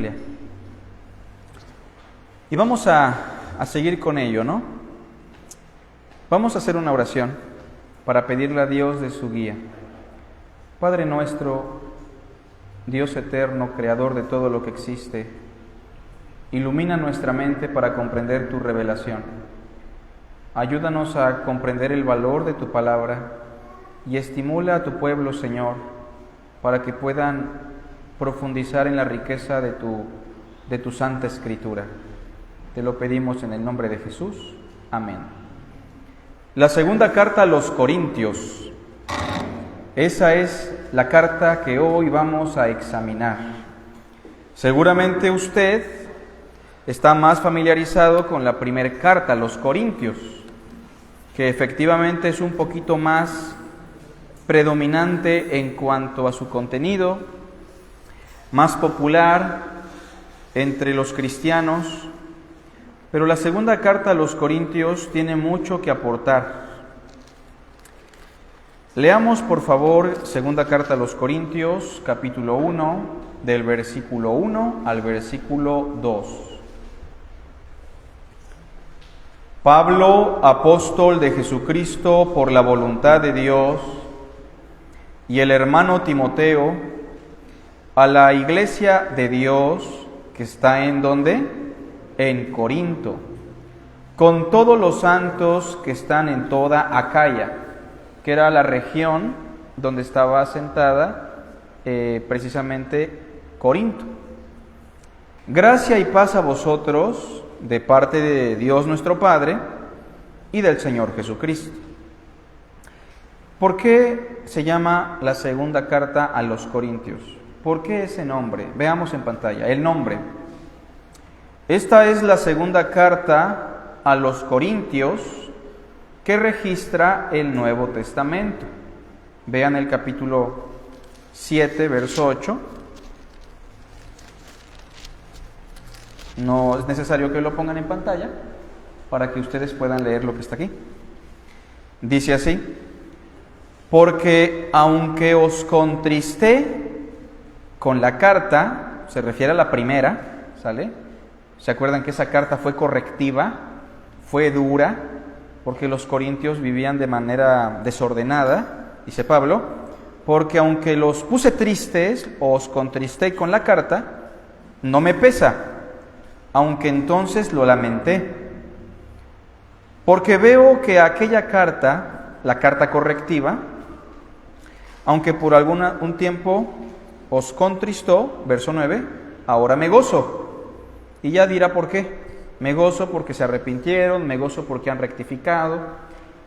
Biblia. Y vamos a seguir con ello, ¿no? Vamos a hacer una oración para pedirle a Dios de su guía. Padre nuestro, Dios eterno, creador de todo lo que existe, ilumina nuestra mente para comprender tu revelación. Ayúdanos a comprender el valor de tu palabra y estimula a tu pueblo, Señor, para que puedan profundizar en la riqueza de tu Santa Escritura. Te lo pedimos en el nombre de Jesús. Amén. La segunda carta a los Corintios. Esa es la carta que hoy vamos a examinar. Seguramente usted está más familiarizado con la primera carta a los Corintios, que efectivamente es un poquito más predominante en cuanto a su contenido, más popular entre los cristianos, pero la segunda carta a los Corintios tiene mucho que aportar. Leamos por favor segunda carta a los Corintios, capítulo 1, del versículo 1 al versículo 2. Pablo, apóstol de Jesucristo por la voluntad de Dios, y el hermano Timoteo, a la iglesia de Dios que está ¿en dónde? En Corinto, con todos los santos que están en toda Acaya, que era la región donde estaba asentada precisamente Corinto. Gracia y paz a vosotros de parte de Dios nuestro Padre y del Señor Jesucristo. ¿Por qué se llama la segunda carta a los Corintios? ¿Por qué ese nombre? Veamos en pantalla, el nombre. Esta es la segunda carta a los Corintios que registra el Nuevo Testamento. Vean el capítulo 7, verso 8. No es necesario que lo pongan en pantalla para que ustedes puedan leer lo que está aquí. Dice así: porque aunque os contristé con la carta, se refiere a la primera, ¿sale? ¿Se acuerdan que esa carta fue correctiva? Fue dura, porque los corintios vivían de manera desordenada, dice Pablo, porque aunque los puse tristes, o os contristé con la carta, no me pesa, aunque entonces lo lamenté. Porque veo que aquella carta, la carta correctiva, aunque por un tiempo os contristó, verso 9, ahora me gozo. Y ya dirá por qué. Me gozo porque se arrepintieron, me gozo porque han rectificado.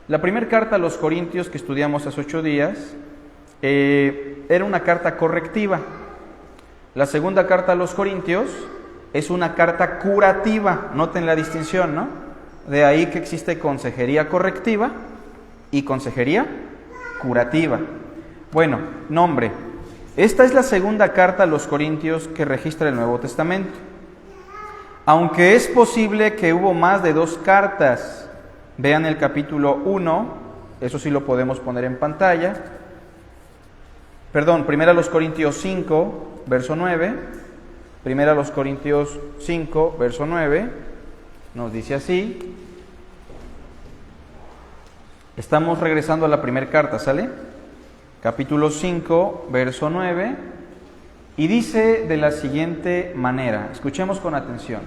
La primera carta a los Corintios que estudiamos hace 8 días era una carta correctiva. La segunda carta a los Corintios es una carta curativa. Noten la distinción, ¿no? De ahí que existe consejería correctiva y consejería curativa. Bueno, nombre. Esta es la segunda carta a los Corintios que registra el Nuevo Testamento. Aunque es posible que hubo más de 2 cartas, vean el capítulo 1, eso sí lo podemos poner en pantalla. Perdón, primera a los Corintios 5, verso 9. Primera a los Corintios 5, verso 9. Nos dice así. Estamos regresando a la primera carta, ¿sale? Capítulo 5, verso 9. Y dice de la siguiente manera, escuchemos con atención: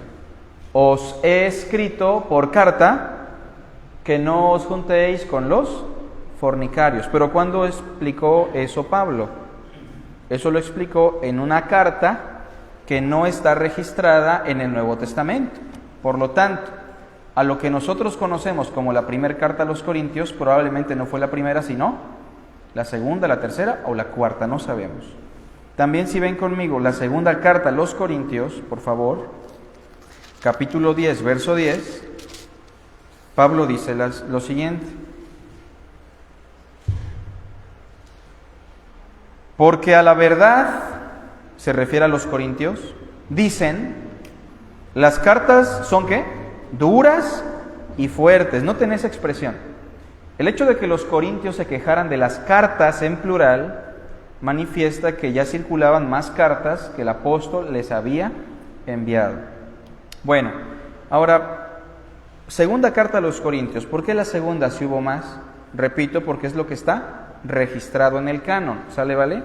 os he escrito por carta que no os juntéis con los fornicarios. Pero ¿cuándo explicó eso Pablo? Eso lo explicó en una carta que no está registrada en el Nuevo Testamento. Por lo tanto, a lo que nosotros conocemos como la primera carta a los Corintios, probablemente no fue la primera, sino la segunda, la tercera o la cuarta, no sabemos. También, si ven conmigo la segunda carta a los Corintios, por favor, capítulo 10, verso 10, Pablo dice lo siguiente: porque a la verdad, se refiere a los corintios, dicen, las cartas son ¿qué? Duras y fuertes. Noten esa expresión. El hecho de que los corintios se quejaran de las cartas en plural manifiesta que ya circulaban más cartas que el apóstol les había enviado. Bueno, ahora, segunda carta a los Corintios. ¿Por qué la segunda si hubo más? Repito, porque es lo que está registrado en el canon. ¿Sale, vale?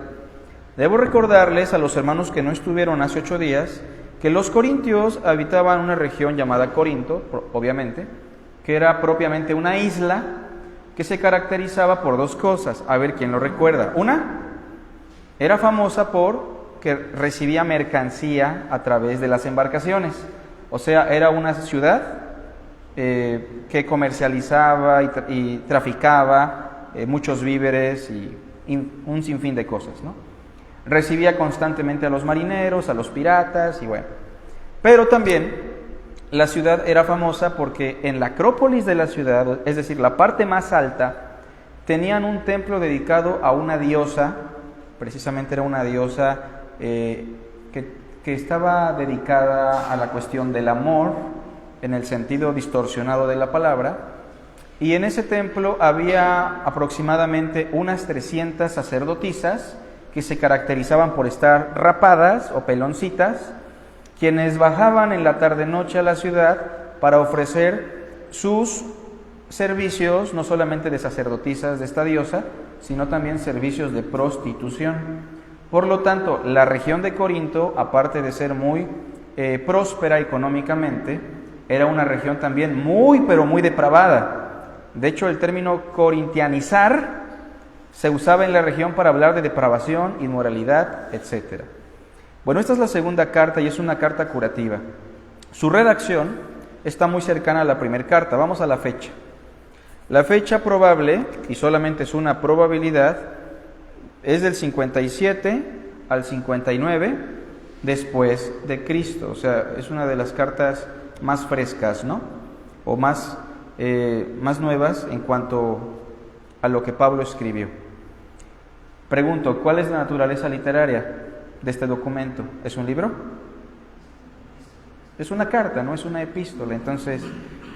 Debo recordarles a los hermanos que no estuvieron hace 8 días que los corintios habitaban una región llamada Corinto, obviamente, que era propiamente una isla que se caracterizaba por 2 cosas. A ver quién lo recuerda. Una, era famosa por que recibía mercancía a través de las embarcaciones. O sea, era una ciudad que comercializaba y traficaba muchos víveres y un sinfín de cosas, ¿no? Recibía constantemente a los marineros, a los piratas y bueno. Pero también la ciudad era famosa porque en la acrópolis de la ciudad, es decir, la parte más alta, tenían un templo dedicado a una diosa, precisamente era una diosa que estaba dedicada a la cuestión del amor, en el sentido distorsionado de la palabra, y en ese templo había aproximadamente unas 300 sacerdotisas que se caracterizaban por estar rapadas o peloncitas, quienes bajaban en la tarde-noche a la ciudad para ofrecer sus servicios, no solamente de sacerdotisas de esta diosa, sino también servicios de prostitución. Por lo tanto, la región de Corinto, aparte de ser muy próspera económicamente, era una región también muy, pero muy depravada. De hecho, el término corintianizar se usaba en la región para hablar de depravación, inmoralidad, etc. Bueno, esta es la segunda carta y es una carta curativa. Su redacción está muy cercana a la primera carta. Vamos a la fecha. La fecha probable, y solamente es una probabilidad, es del 57 al 59 después de Cristo. O sea, es una de las cartas más frescas, ¿no? O más nuevas en cuanto a lo que Pablo escribió. Pregunto, ¿cuál es la naturaleza literaria de este documento? ¿Es un libro? Es una carta, no es una epístola. Entonces,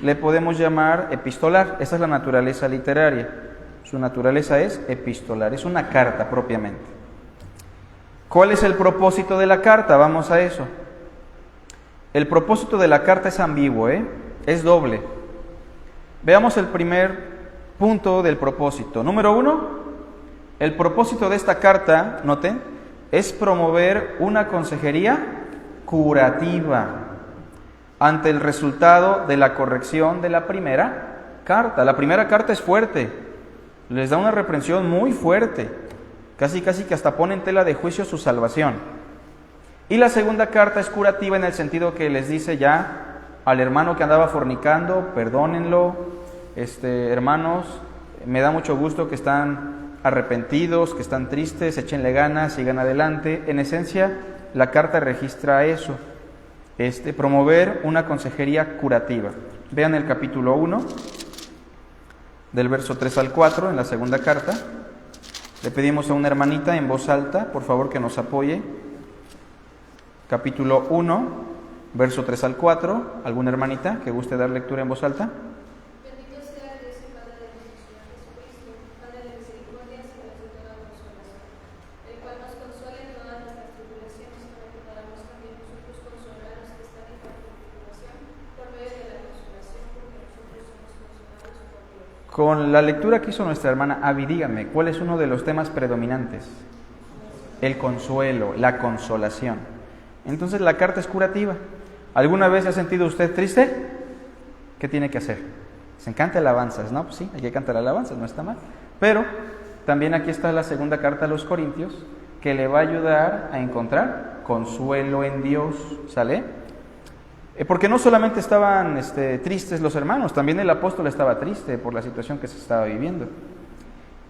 le podemos llamar epistolar. Esa es la naturaleza literaria. Su naturaleza es epistolar, es una carta propiamente. ¿Cuál es el propósito de la carta? Vamos a eso. El propósito de la carta es ambiguo, es doble. Veamos el primer punto del propósito. Número 1, el propósito de esta carta, noten, es promover una consejería curativa ante el resultado de la corrección de la primera carta. La primera carta es fuerte, les da una reprensión muy fuerte, casi que hasta pone en tela de juicio su salvación. Y la segunda carta es curativa en el sentido que les dice ya al hermano que andaba fornicando, perdónenlo, hermanos, me da mucho gusto que están arrepentidos, que están tristes, échenle ganas, sigan adelante. En esencia, la carta registra eso, promover una consejería curativa. Vean el capítulo 1, del verso 3 al 4, en la segunda carta. Le pedimos a una hermanita en voz alta, por favor, que nos apoye. Capítulo 1, verso 3 al 4. ¿Alguna hermanita que guste dar lectura en voz alta? Bendito sea Dios y Padre de nuestro Señor Jesucristo, Padre de misericordia y de toda consolación, el cual nos consuela en todas nuestras tribulaciones, para que podamos también nosotros consolar a los que están en cualquier tribulación, por medio de la consolación, porque nosotros somos consolados por Dios. Con la lectura que hizo nuestra hermana Abby, díganme, ¿cuál es uno de los temas predominantes? El consuelo, la consolación. Entonces la carta es curativa. ¿Alguna vez ha sentido usted triste? ¿Qué tiene que hacer? Se encanta alabanzas, ¿no? Pues sí, hay que cantar alabanzas, no está mal. Pero también aquí está la segunda carta a los Corintios, que le va a ayudar a encontrar consuelo en Dios, ¿sale? Porque no solamente estaban tristes los hermanos, también el apóstol estaba triste por la situación que se estaba viviendo.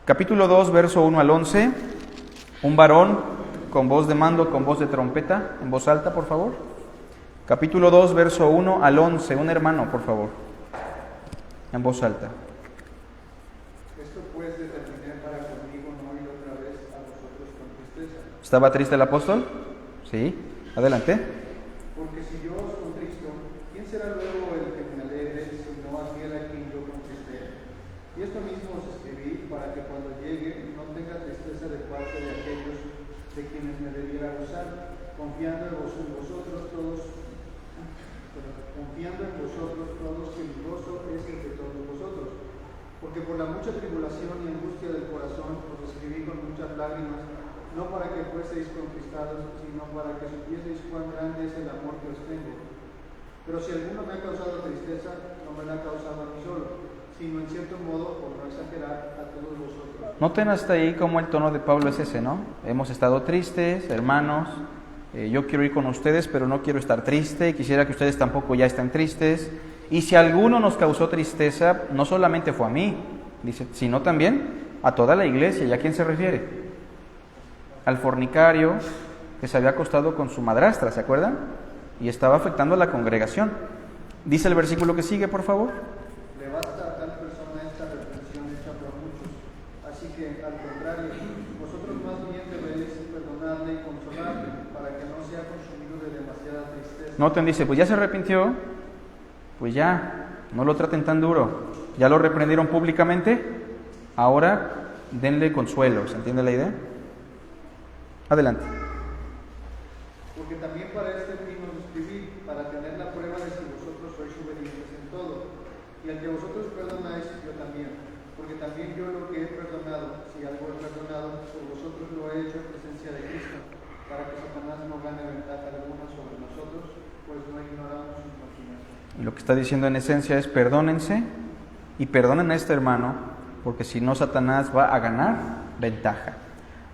Capítulo 2, verso 1 al 11, un varón con voz de mando, con voz de trompeta, en voz alta, por favor. Capítulo 2, verso 1 al 11, un hermano, por favor, en voz alta. Esto pues determiné para conmigo no ir otra vez a vosotros con tristeza. ¿Estaba triste el apóstol? Sí, adelante. Porque si yo os contristo, ¿quién será luego el que me alegre, sino aquel a quien yo contristé? Y esto mismo os escribí para que cuando llegue no tenga tristeza de parte de aquellos de quienes me debiera gozar, confiando en vosotros todos mucha tribulación y angustia del corazón os escribí con muchas lágrimas, no para que fueseis conquistados, sino para que supieseis cuán grande es el amor que os tengo. Pero si alguno me ha causado tristeza, no me la ha causado a mí solo, sino en cierto modo, por no exagerar, a todos vosotros. Noten hasta ahí cómo el tono de Pablo es ese, ¿no? Hemos estado tristes, hermanos, yo quiero ir con ustedes, pero no quiero estar triste, quisiera que ustedes tampoco ya estén tristes. Y si alguno nos causó tristeza, no solamente fue a mí, dice, sino también a toda la iglesia. ¿Y a quién se refiere? Al fornicario que se había acostado con su madrastra, ¿se acuerdan? Y estaba afectando a la congregación. Dice el versículo que sigue, por favor. Le basta a tal persona esta reprensión hecha por muchos. Así que, al contrario, vosotros más bien debéis perdonarle y consolarle, para que no sea consumido de demasiada tristeza. Noten, dice, pues ya se arrepintió, pues ya, no lo traten tan duro. Ya lo reprendieron públicamente, ahora denle consuelo. ¿Se entiende la idea? Adelante. Porque también para este fin os escribí, para tener la prueba de si vosotros sois obedientes en todo. Y al que vosotros perdonáis, yo también. Porque también yo lo que he perdonado, si algo he perdonado, por vosotros lo he hecho en presencia de Cristo, para que Satanás no gane ventaja alguna sobre nosotros, pues no ignoramos sus maquinaciones. Y lo que está diciendo en esencia es perdónense y perdonen a este hermano, porque si no Satanás va a ganar ventaja.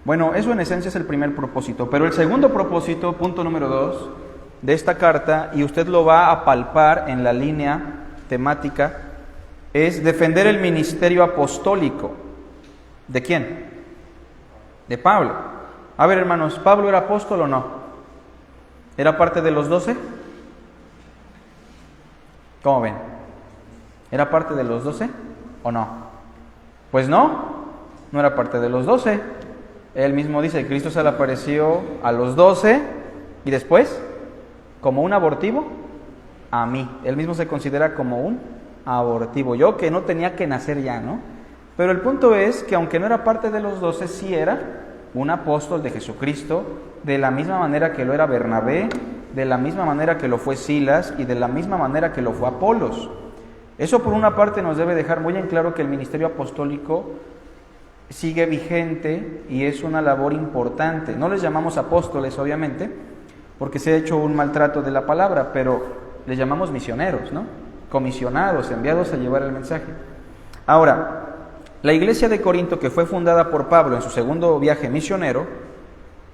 Bueno, eso en esencia es el primer propósito, pero el segundo propósito, punto número 2, de esta carta, y usted lo va a palpar en la línea temática, es defender el ministerio apostólico. ¿De quién? De Pablo. A ver, hermanos, ¿Pablo era apóstol o no? ¿Era parte de los 12? ¿Cómo ven? ¿Era parte de los 12 o no? Pues no era parte de los 12. Él mismo dice, Cristo se le apareció a los 12 y después, como un abortivo, a mí. Él mismo se considera como un abortivo. Yo que no tenía que nacer ya, ¿no? Pero el punto es que aunque no era parte de los 12, sí era un apóstol de Jesucristo, de la misma manera que lo era Bernabé, de la misma manera que lo fue Silas y de la misma manera que lo fue Apolos. Eso por una parte nos debe dejar muy en claro que el ministerio apostólico sigue vigente y es una labor importante. No les llamamos apóstoles, obviamente, porque se ha hecho un maltrato de la palabra, pero les llamamos misioneros, ¿no? Comisionados, enviados a llevar el mensaje. Ahora, la iglesia de Corinto, que fue fundada por Pablo en su segundo viaje misionero,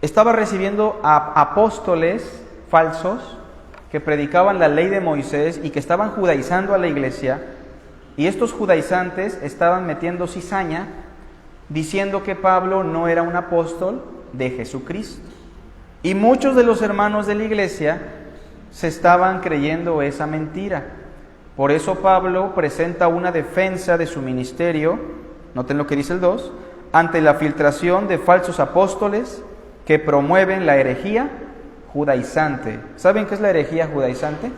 estaba recibiendo a apóstoles falsos que predicaban la ley de Moisés y que estaban judaizando a la iglesia, y estos judaizantes estaban metiendo cizaña diciendo que Pablo no era un apóstol de Jesucristo. Y muchos de los hermanos de la iglesia se estaban creyendo esa mentira. Por eso Pablo presenta una defensa de su ministerio, noten lo que dice el 2, ante la filtración de falsos apóstoles que promueven la herejía judaizante. ¿Saben qué es la herejía judaizante?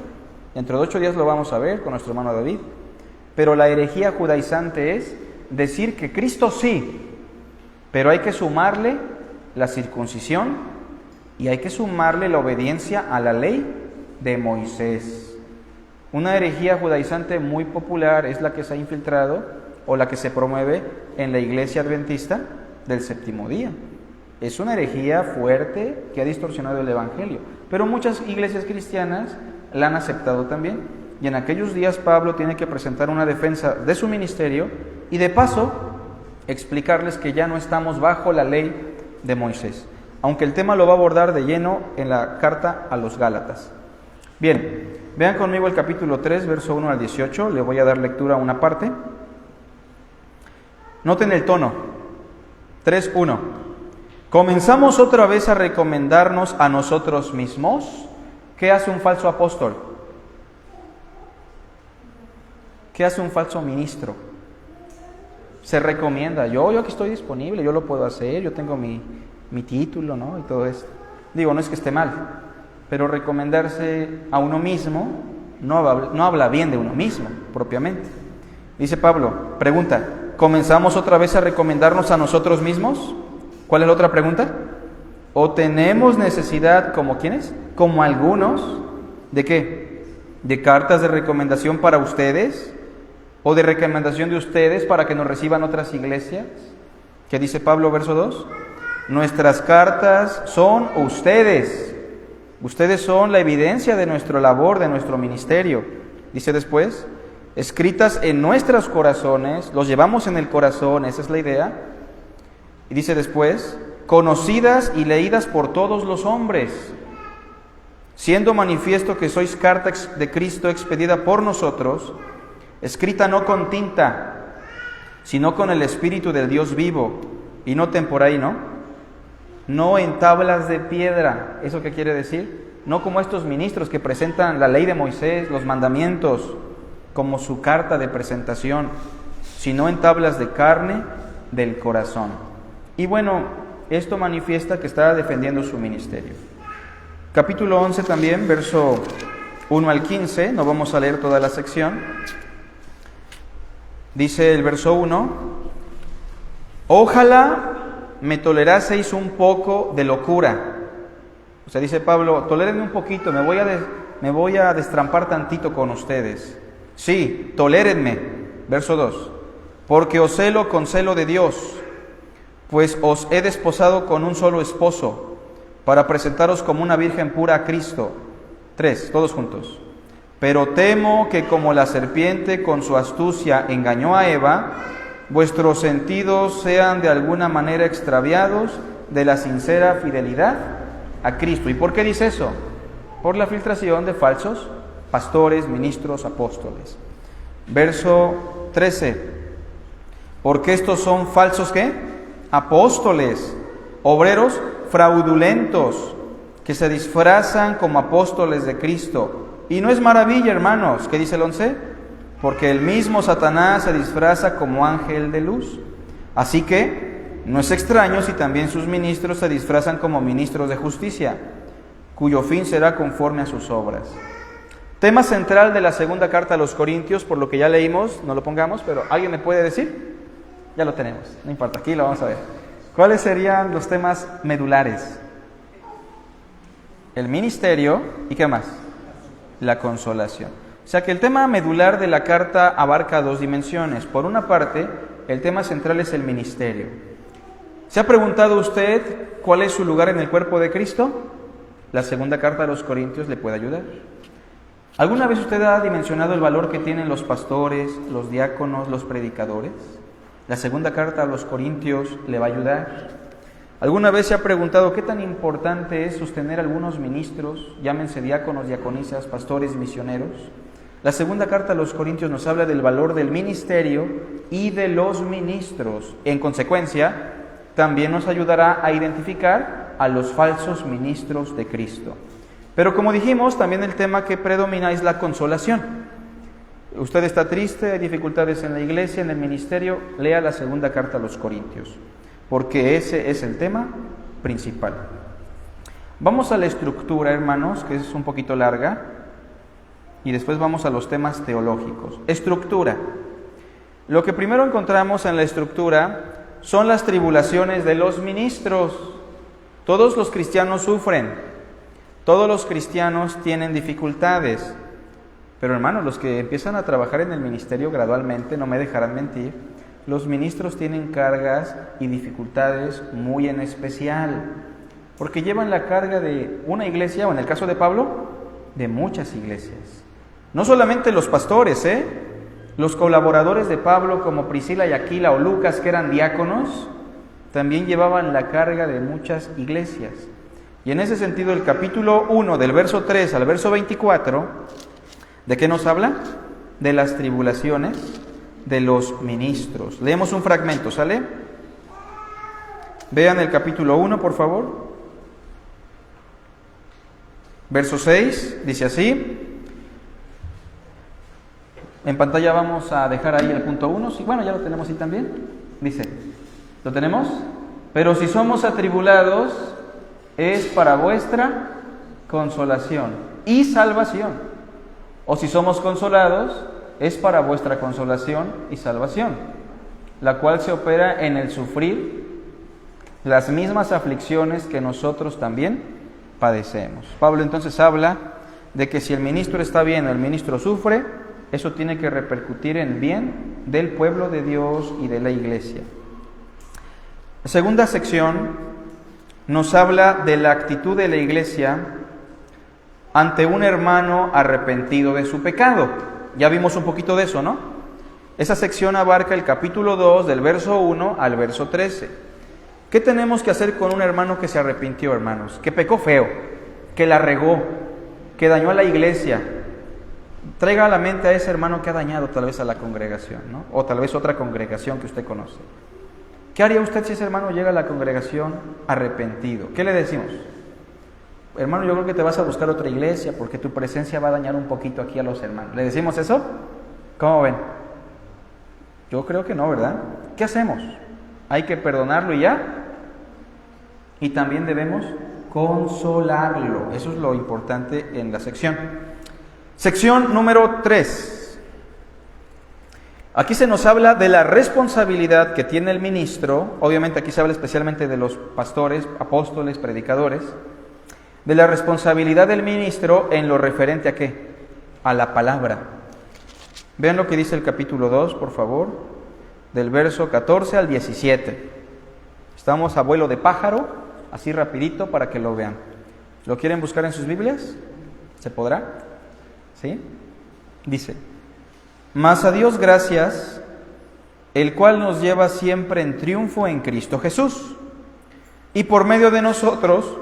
Dentro de 8 días lo vamos a ver con nuestro hermano David. Pero la herejía judaizante es decir que Cristo sí, pero hay que sumarle la circuncisión y hay que sumarle la obediencia a la ley de Moisés. Una herejía judaizante muy popular es la que se ha infiltrado o la que se promueve en la iglesia adventista del séptimo día. Es una herejía fuerte que ha distorsionado el evangelio, pero muchas iglesias cristianas la han aceptado también. Y en aquellos días Pablo tiene que presentar una defensa de su ministerio y de paso explicarles que ya no estamos bajo la ley de Moisés, aunque el tema lo va a abordar de lleno en la carta a los Gálatas. Bien, vean conmigo el capítulo 3, verso 1 al 18, le voy a dar lectura a una parte. Noten el tono, 3:1. Comenzamos otra vez a recomendarnos a nosotros mismos. ¿Qué hace un falso apóstol? ¿Qué hace un falso ministro? Se recomienda, yo aquí estoy disponible, yo lo puedo hacer, yo tengo mi título, ¿no? Y todo esto. Digo, no es que esté mal, pero recomendarse a uno mismo no habla bien de uno mismo, propiamente. Dice Pablo, pregunta, ¿comenzamos otra vez a recomendarnos a nosotros mismos? ¿Cuál es la otra pregunta? ¿O tenemos necesidad, como quiénes? Como algunos, ¿de qué? ¿De cartas de recomendación para ustedes? o de recomendación de ustedes para que nos reciban otras iglesias? ¿Qué dice Pablo, verso 2? Nuestras cartas son ustedes. Ustedes son la evidencia de nuestra labor, de nuestro ministerio. Dice después, escritas en nuestros corazones, los llevamos en el corazón, esa es la idea. Y dice después, conocidas y leídas por todos los hombres, siendo manifiesto que sois carta de Cristo expedida por nosotros, escrita no con tinta, sino con el Espíritu del Dios vivo, y no temporal, no en tablas de piedra. ¿Eso qué quiere decir? No como estos ministros que presentan la ley de Moisés, los mandamientos, como su carta de presentación, sino en tablas de carne del corazón. Y bueno, esto manifiesta que está defendiendo su ministerio. Capítulo 11 también, verso 1 al 15, no vamos a leer toda la sección. Dice el verso 1, ojalá me toleraseis un poco de locura. O sea, dice Pablo, tolérenme un poquito, me voy a destrampar tantito con ustedes. Sí, tolérenme. Verso 2, porque os celo con celo de Dios, pues os he desposado con un solo esposo, para presentaros como una virgen pura a Cristo. 3, todos juntos. Pero temo que como la serpiente con su astucia engañó a Eva, vuestros sentidos sean de alguna manera extraviados de la sincera fidelidad a Cristo. ¿Y por qué dice eso? Por la filtración de falsos pastores, ministros, apóstoles. Verso 13. Porque estos son falsos, ¿qué? Apóstoles, obreros fraudulentos, que se disfrazan como apóstoles de Cristo. Y no es maravilla, hermanos, ¿qué dice el 11? Porque el mismo Satanás se disfraza como ángel de luz. Así que no es extraño si también sus ministros se disfrazan como ministros de justicia, cuyo fin será conforme a sus obras. Tema central de la segunda carta a los Corintios, por lo que ya leímos, no lo pongamos, pero ¿alguien me puede decir? Ya lo tenemos, no importa, aquí lo vamos a ver. ¿Cuáles serían los temas medulares? El ministerio, ¿y qué más? La consolación. O sea que el tema medular de la carta abarca dos dimensiones. Por una parte, el tema central es el ministerio. ¿Se ha preguntado usted cuál es su lugar en el cuerpo de Cristo? La segunda carta a los Corintios le puede ayudar. ¿Alguna vez usted ha dimensionado el valor que tienen los pastores, los diáconos, los predicadores? La segunda carta a los Corintios le va a ayudar. ¿Alguna vez se ha preguntado qué tan importante es sostener algunos ministros, llámense diáconos, diaconisas, pastores, misioneros? La segunda carta a los Corintios nos habla del valor del ministerio y de los ministros. En consecuencia, también nos ayudará a identificar a los falsos ministros de Cristo. Pero como dijimos, también el tema que predomina es la consolación. Usted está triste, hay dificultades en la iglesia, en el ministerio, lea la segunda carta a los Corintios, porque ese es el tema principal. Vamos a la estructura, hermanos, que es un poquito larga, y después vamos a los temas teológicos. Estructura. Lo que primero encontramos en la estructura son las tribulaciones de los ministros. Todos los cristianos sufren, todos los cristianos tienen dificultades, pero hermanos, los que empiezan a trabajar en el ministerio gradualmente, no me dejarán mentir, los ministros tienen cargas y dificultades muy en especial, porque llevan la carga de una iglesia, o en el caso de Pablo, de muchas iglesias. No solamente los pastores, los colaboradores de Pablo como Priscila y Aquila o Lucas, que eran diáconos, también llevaban la carga de muchas iglesias. Y en ese sentido, el capítulo 1, del verso 3 al verso 24, ¿de qué nos habla? De las tribulaciones de los ministros. Leemos un fragmento, ¿sale? Vean el capítulo 1, por favor. Verso 6, dice así. En pantalla vamos a dejar ahí el punto 1. Sí, bueno, ya lo tenemos ahí también. Dice, ¿lo tenemos? Pero si somos atribulados, es para vuestra consolación y salvación. O si somos consolados, es para vuestra consolación y salvación, la cual se opera en el sufrir las mismas aflicciones que nosotros también padecemos. Pablo entonces habla de que si el ministro está bien o el ministro sufre, eso tiene que repercutir en bien del pueblo de Dios y de la iglesia. La segunda sección nos habla de la actitud de la iglesia ante un hermano arrepentido de su pecado. Ya vimos un poquito de eso, ¿no? Esa sección abarca el capítulo 2, del verso 1 al verso 13. ¿Qué tenemos que hacer con un hermano que se arrepintió, hermanos? Que pecó feo, que la regó, que dañó a la iglesia. Traiga a la mente a ese hermano que ha dañado tal vez a la congregación, ¿no? O tal vez otra congregación que usted conoce. ¿Qué haría usted si ese hermano llega a la congregación arrepentido? ¿Qué le decimos? Hermano, yo creo que te vas a buscar otra iglesia porque tu presencia va a dañar un poquito aquí a los hermanos. ¿Le decimos eso? ¿Cómo ven? Yo creo que no, ¿verdad? ¿Qué hacemos? Hay que perdonarlo y ya. Y también debemos consolarlo. Eso es lo importante en la sección. Sección número 3. Aquí se nos habla de la responsabilidad que tiene el ministro. Obviamente aquí se habla especialmente de los pastores, apóstoles, predicadores. De la responsabilidad del ministro en lo referente a ¿qué? A la palabra. Vean lo que dice el capítulo 2, por favor, del verso 14 al 17. Estamos a vuelo de pájaro, así rapidito para que lo vean. ¿Lo quieren buscar en sus Biblias? ¿Se podrá? ¿Sí? Dice: mas a Dios gracias, el cual nos lleva siempre en triunfo en Cristo Jesús, y por medio de nosotros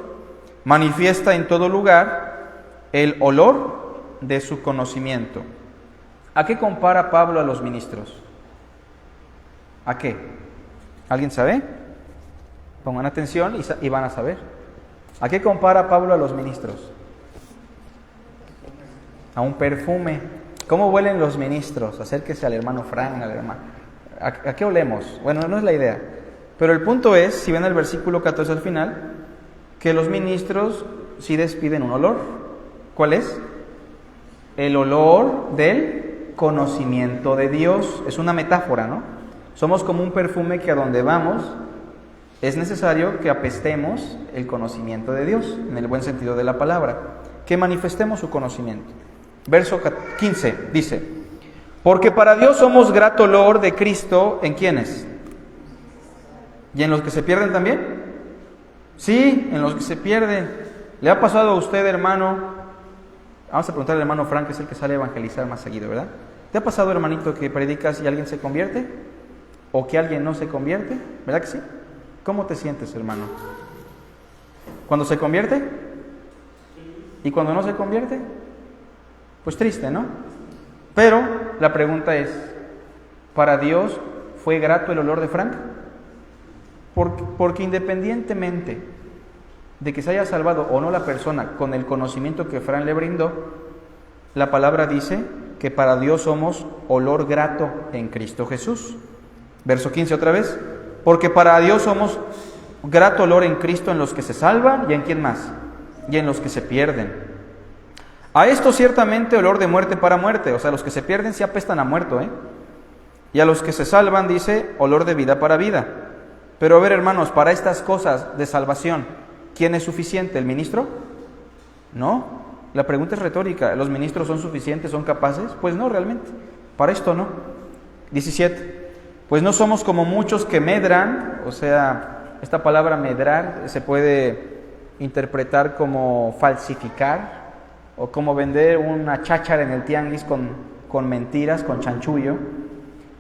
manifiesta en todo lugar el olor de su conocimiento. ¿A qué compara Pablo a los ministros? ¿A qué? ¿Alguien sabe? Pongan atención y van a saber. ¿A qué compara Pablo a los ministros? A un perfume. ¿Cómo huelen los ministros? Acérquese al hermano Frank, al hermano. ¿A qué olemos? Bueno, no es la idea. Pero el punto es, si ven el versículo 14 al final, que los ministros sí despiden un olor. ¿Cuál es? El olor del conocimiento de Dios. Es una metáfora, ¿no? Somos como un perfume que a donde vamos es necesario que apestemos el conocimiento de Dios, en el buen sentido de la palabra, que manifestemos su conocimiento. Verso 15 dice: porque para Dios somos grato olor de Cristo, ¿en quiénes? ¿Y en los que se pierden también? Sí, en los que se pierden. ¿Le ha pasado a usted, hermano? Vamos a preguntarle al hermano Frank, que es el que sale a evangelizar más seguido, ¿verdad? ¿Te ha pasado, hermanito, que predicas y alguien se convierte? ¿O que alguien no se convierte? ¿Verdad que sí? ¿Cómo te sientes, hermano? ¿Cuando se convierte? ¿Y cuando no se convierte? Pues triste, ¿no? Pero la pregunta es, ¿para Dios fue grato el olor de Frank? Porque independientemente de que se haya salvado o no la persona con el conocimiento que Frank le brindó, la palabra dice que para Dios somos olor grato en Cristo Jesús. Verso 15 otra vez: porque para Dios somos grato olor en Cristo en los que se salvan, ¿y en quién más? Y en los que se pierden. A esto ciertamente olor de muerte para muerte, o sea, los que se pierden se apestan a muerto, ¿eh? Y a los que se salvan dice olor de vida para vida. Pero a ver, hermanos, para estas cosas de salvación, ¿quién es suficiente? ¿El ministro? No, la pregunta es retórica. ¿Los ministros son suficientes, son capaces? Pues no, realmente, para esto no. 17. Pues no somos como muchos que medran, o sea, esta palabra medrar se puede interpretar como falsificar o como vender una cháchara en el tianguis con mentiras, con chanchullo.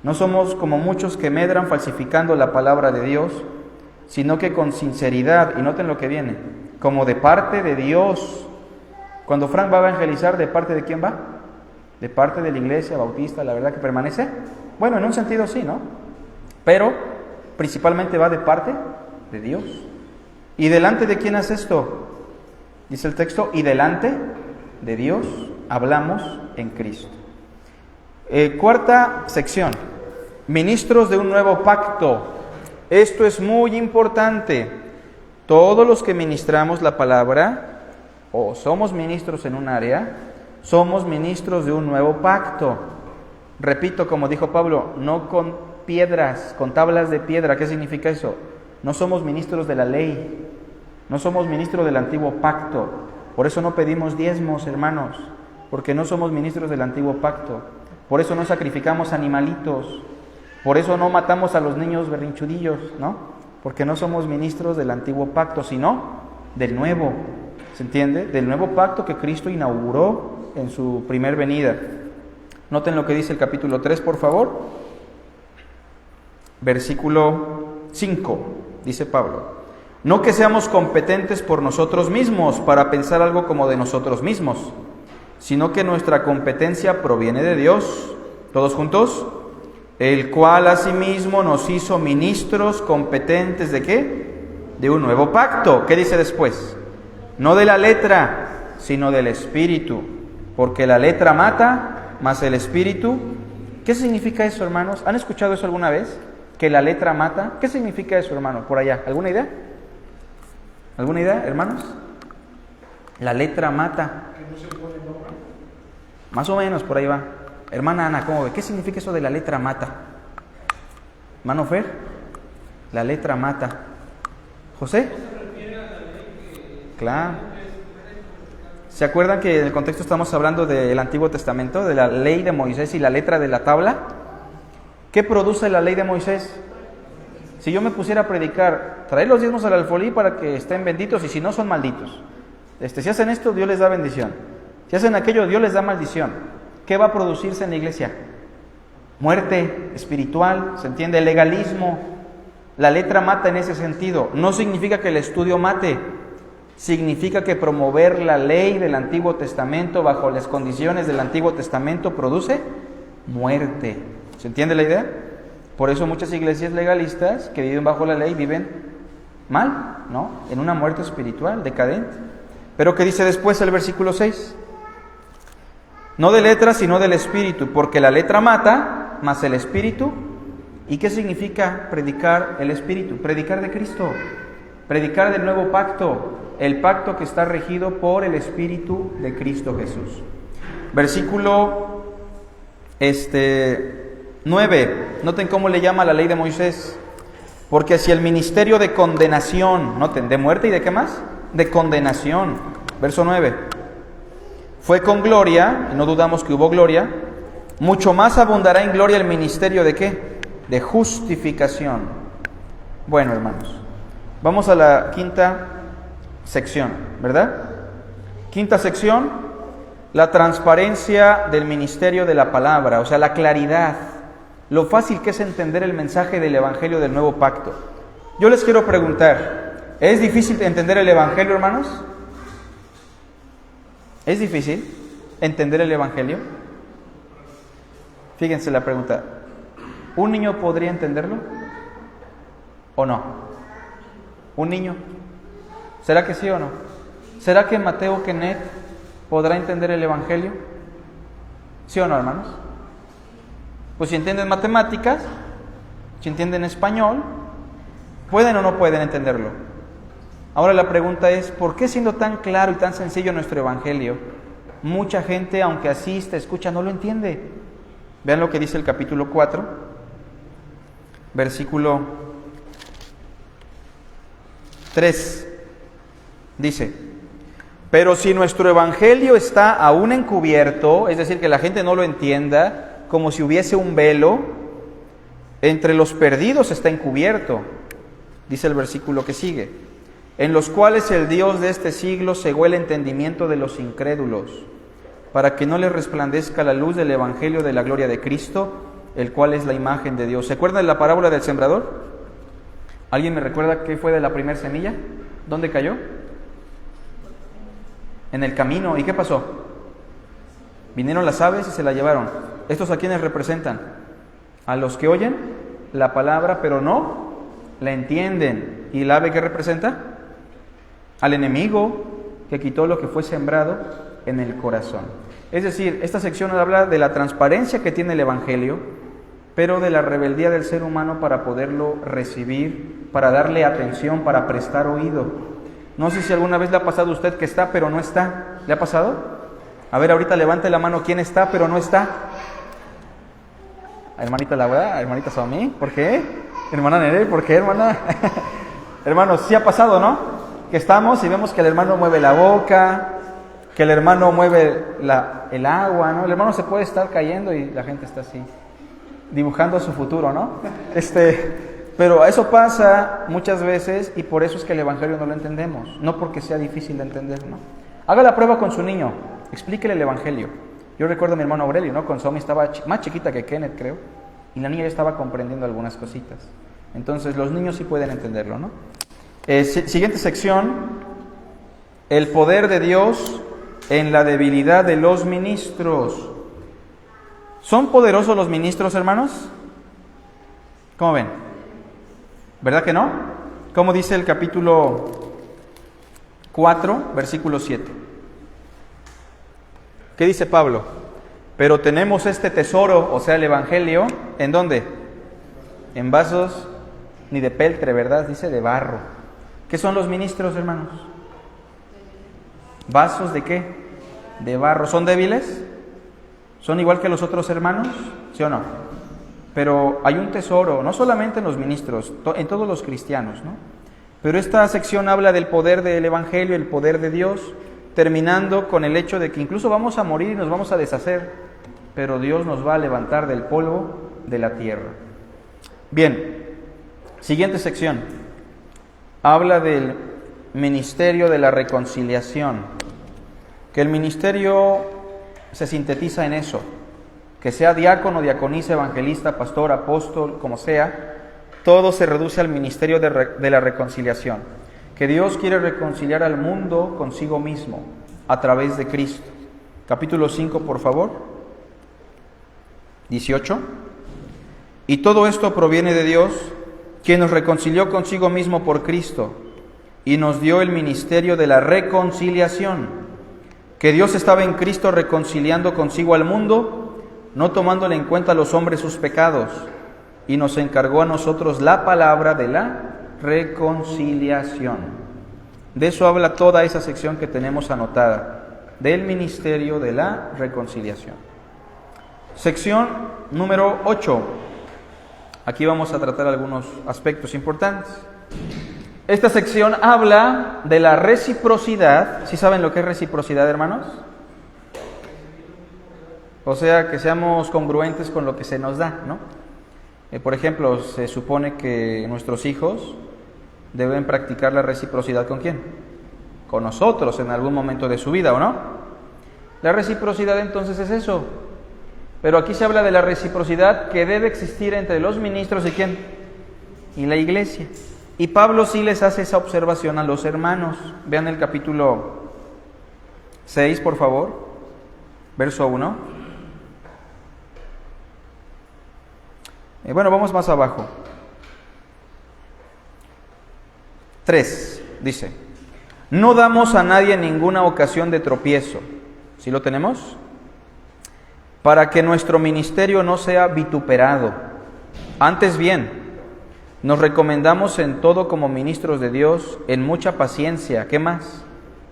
No somos como muchos que medran falsificando la palabra de Dios, sino que con sinceridad, y noten lo que viene, como de parte de Dios. Cuando Frank va a evangelizar, ¿de parte de quién va? ¿De parte de la iglesia bautista, la verdad que permanece? Bueno, en un sentido sí, ¿no? Pero principalmente va de parte de Dios. ¿Y delante de quién hace esto? Dice el texto, y delante de Dios hablamos en Cristo. Cuarta sección, ministros de un nuevo pacto. Esto es muy importante. Todos los que ministramos la palabra, o somos ministros en un área, somos ministros de un nuevo pacto. Repito, como dijo Pablo, no con piedras, con tablas de piedra. ¿Qué significa eso? No somos ministros de la ley, no somos ministros del antiguo pacto. Por eso no pedimos diezmos, hermanos, porque no somos ministros del antiguo pacto. Por eso no sacrificamos animalitos. Por eso no matamos a los niños berrinchudillos, ¿no? Porque no somos ministros del antiguo pacto, sino del nuevo. ¿Se entiende? Del nuevo pacto que Cristo inauguró en su primer venida. Noten lo que dice el capítulo 3, por favor. Versículo 5, dice Pablo. No que seamos competentes por nosotros mismos para pensar algo como de nosotros mismos, sino que nuestra competencia proviene de Dios. ¿Todos juntos? El cual asimismo nos hizo ministros competentes ¿de qué? De un nuevo pacto. ¿Qué dice después? No de la letra, sino del espíritu. Porque la letra mata, mas el espíritu... ¿Qué significa eso, hermanos? ¿Han escuchado eso alguna vez? ¿Que la letra mata? ¿Qué significa eso, hermano? Por allá. ¿Alguna idea? ¿Alguna idea, hermanos? La letra mata. Más o menos, por ahí va. Hermana Ana, ¿cómo ve? ¿Qué significa eso de la letra mata? ¿Hermano Fer? La letra mata. ¿José? Claro. ¿Se acuerdan que en el contexto estamos hablando del Antiguo Testamento, de la ley de Moisés y la letra de la tabla? ¿Qué produce la ley de Moisés? Si yo me pusiera a predicar, traer los diezmos al alfolí para que estén benditos y si no son malditos. Si hacen esto, Dios les da bendición. Si hacen aquello, Dios les da maldición. ¿Qué va a producirse en la iglesia? Muerte espiritual, ¿se entiende? El legalismo. La letra mata en ese sentido. No significa que el estudio mate. Significa que promover la ley del Antiguo Testamento bajo las condiciones del Antiguo Testamento produce muerte. ¿Se entiende la idea? Por eso muchas iglesias legalistas que viven bajo la ley viven mal, ¿no? En una muerte espiritual, decadente. Pero ¿qué dice después el versículo 6? No de letra, sino del espíritu, porque la letra mata, mas el espíritu... ¿Y qué significa predicar el espíritu? Predicar de Cristo, predicar del nuevo pacto, el pacto que está regido por el espíritu de Cristo Jesús. Versículo 9, noten cómo le llama la ley de Moisés. Porque si el ministerio de condenación, noten, de muerte y de qué más, de condenación, verso 9, fue con gloria, y no dudamos que hubo gloria, mucho más abundará en gloria el ministerio de qué, de justificación. Bueno, hermanos, vamos a la quinta sección, ¿verdad? Quinta sección, la transparencia del ministerio de la palabra, o sea, la claridad, lo fácil que es entender el mensaje del Evangelio del Nuevo Pacto. Yo les quiero preguntar, ¿es difícil entender el Evangelio, hermanos? ¿Es difícil entender el Evangelio? Fíjense la pregunta, ¿un niño podría entenderlo o no? ¿Un niño? ¿Será que sí o no? ¿Será que Mateo Kenneth podrá entender el Evangelio? ¿Sí o no, hermanos? Pues si entienden matemáticas, si entienden español, ¿pueden o no pueden entenderlo? Ahora la pregunta es, ¿por qué siendo tan claro y tan sencillo nuestro Evangelio, mucha gente, aunque asiste, escucha, no lo entiende? Vean lo que dice el capítulo 4, versículo 3. Dice, pero si nuestro Evangelio está aún encubierto, es decir, que la gente no lo entienda, como si hubiese un velo, entre los perdidos está encubierto, dice el versículo que sigue, en los cuales el Dios de este siglo cegó el entendimiento de los incrédulos, para que no les resplandezca la luz del Evangelio de la gloria de Cristo, el cual es la imagen de Dios. ¿Se acuerdan de la parábola del sembrador? ¿Alguien me recuerda qué fue de la primera semilla? ¿Dónde cayó? En el camino. ¿Y qué pasó? Vinieron las aves y se la llevaron. ¿Estos a quiénes representan? A los que oyen la palabra pero no la entienden. ¿Y el ave qué representa? Al enemigo que quitó lo que fue sembrado en el corazón. Es decir, esta sección habla de la transparencia que tiene el Evangelio, pero de la rebeldía del ser humano para poderlo recibir, para darle atención, para prestar oído. No sé si alguna vez le ha pasado a usted que está pero no está. ¿Le ha pasado? A ver, ahorita levante la mano, ¿quién está pero no está? Hermanita Laura, hermanita Somi, ¿por qué? Hermana Nere, ¿por qué, hermana? Hermanos, sí ha pasado, ¿no? Que estamos y vemos que el hermano mueve la boca, que el hermano mueve el agua, ¿no? El hermano se puede estar cayendo y la gente está así, dibujando su futuro, ¿no? Pero eso pasa muchas veces y por eso es que el Evangelio no lo entendemos, no porque sea difícil de entender, ¿no? Haga la prueba con su niño, explíquele el Evangelio. Yo recuerdo a mi hermano Aurelio, ¿no? Con Somi estaba más chiquita que Kenneth, creo, y la niña ya estaba comprendiendo algunas cositas. Entonces los niños sí pueden entenderlo, ¿no? Siguiente sección, el poder de Dios en la debilidad de los ministros. ¿Son poderosos los ministros, hermanos? ¿Cómo ven? ¿Verdad que no? Como dice el capítulo 4, versículo 7. ¿Qué dice Pablo? Pero tenemos este tesoro, o sea, el Evangelio, ¿en dónde? En vasos, ni de peltre, ¿verdad? Dice de barro. ¿Qué son los ministros, hermanos? ¿Vasos de qué? De barro. ¿Son débiles? ¿Son igual que los otros hermanos? ¿Sí o no? Pero hay un tesoro, no solamente en los ministros, en todos los cristianos, ¿no? Pero esta sección habla del poder del Evangelio, el poder de Dios, terminando con el hecho de que incluso vamos a morir y nos vamos a deshacer, pero Dios nos va a levantar del polvo de la tierra. Bien, siguiente sección. Habla del ministerio de la reconciliación, que el ministerio se sintetiza en eso, que sea diácono, diaconisa, evangelista, pastor, apóstol, como sea, todo se reduce al ministerio de la reconciliación, que Dios quiere reconciliar al mundo consigo mismo a través de Cristo. Capítulo 5, por favor, 18. Y todo esto proviene de Dios, quien nos reconcilió consigo mismo por Cristo y nos dio el ministerio de la reconciliación, que Dios estaba en Cristo reconciliando consigo al mundo, no tomándole en cuenta a los hombres sus pecados, y nos encargó a nosotros la palabra de la reconciliación. De eso habla toda esa sección que tenemos anotada, del ministerio de la reconciliación. Sección número 8. Aquí vamos a tratar algunos aspectos importantes. Esta sección habla de la reciprocidad. ¿Sí saben lo que es reciprocidad, hermanos? O sea, que seamos congruentes con lo que se nos da, ¿no? Por ejemplo, se supone que nuestros hijos deben practicar la reciprocidad ¿con quién? Con nosotros en algún momento de su vida, ¿o no? La reciprocidad entonces es eso. Pero aquí se habla de la reciprocidad que debe existir entre los ministros y ¿quién? Y la iglesia. Y Pablo sí les hace esa observación a los hermanos. Vean el capítulo 6, por favor, verso 1. Bueno, vamos más abajo. 3, dice: no damos a nadie ninguna ocasión de tropiezo. ¿Sí lo tenemos? Para que nuestro ministerio no sea vituperado. Antes bien, nos recomendamos en todo como ministros de Dios, en mucha paciencia. ¿Qué más?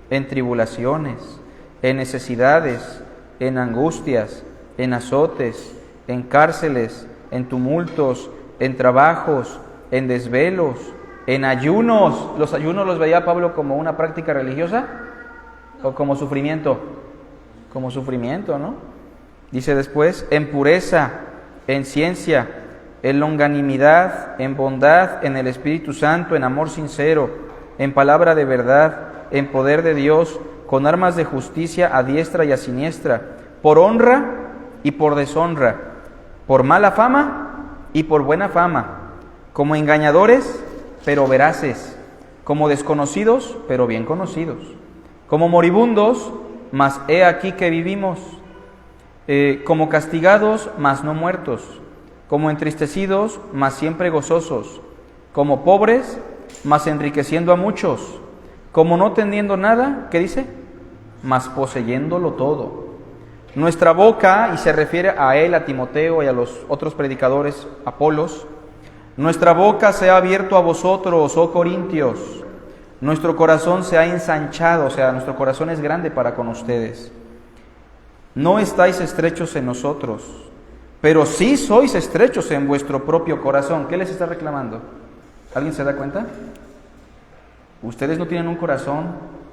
En tribulaciones, en necesidades, en angustias, en azotes, en cárceles, en tumultos, en trabajos, en desvelos, en ayunos. ¿Los ayunos los veía Pablo como una práctica religiosa o como sufrimiento? Como sufrimiento, ¿no? Dice después, en pureza, en ciencia, en longanimidad, en bondad, en el Espíritu Santo, en amor sincero, en palabra de verdad, en poder de Dios, con armas de justicia a diestra y a siniestra, por honra y por deshonra, por mala fama y por buena fama, como engañadores, pero veraces, como desconocidos, pero bien conocidos, como moribundos, mas he aquí que vivimos, como castigados, mas no muertos, como entristecidos, mas siempre gozosos, como pobres, mas enriqueciendo a muchos, como no teniendo nada, ¿qué dice? Mas poseyéndolo todo. Nuestra boca, y se refiere a él, a Timoteo y a los otros predicadores, Apolos, nuestra boca se ha abierto a vosotros, oh Corintios, nuestro corazón se ha ensanchado, o sea, nuestro corazón es grande para con ustedes. No estáis estrechos en nosotros, pero sí sois estrechos en vuestro propio corazón. ¿Qué les está reclamando? ¿Alguien se da cuenta? ¿Ustedes no tienen un corazón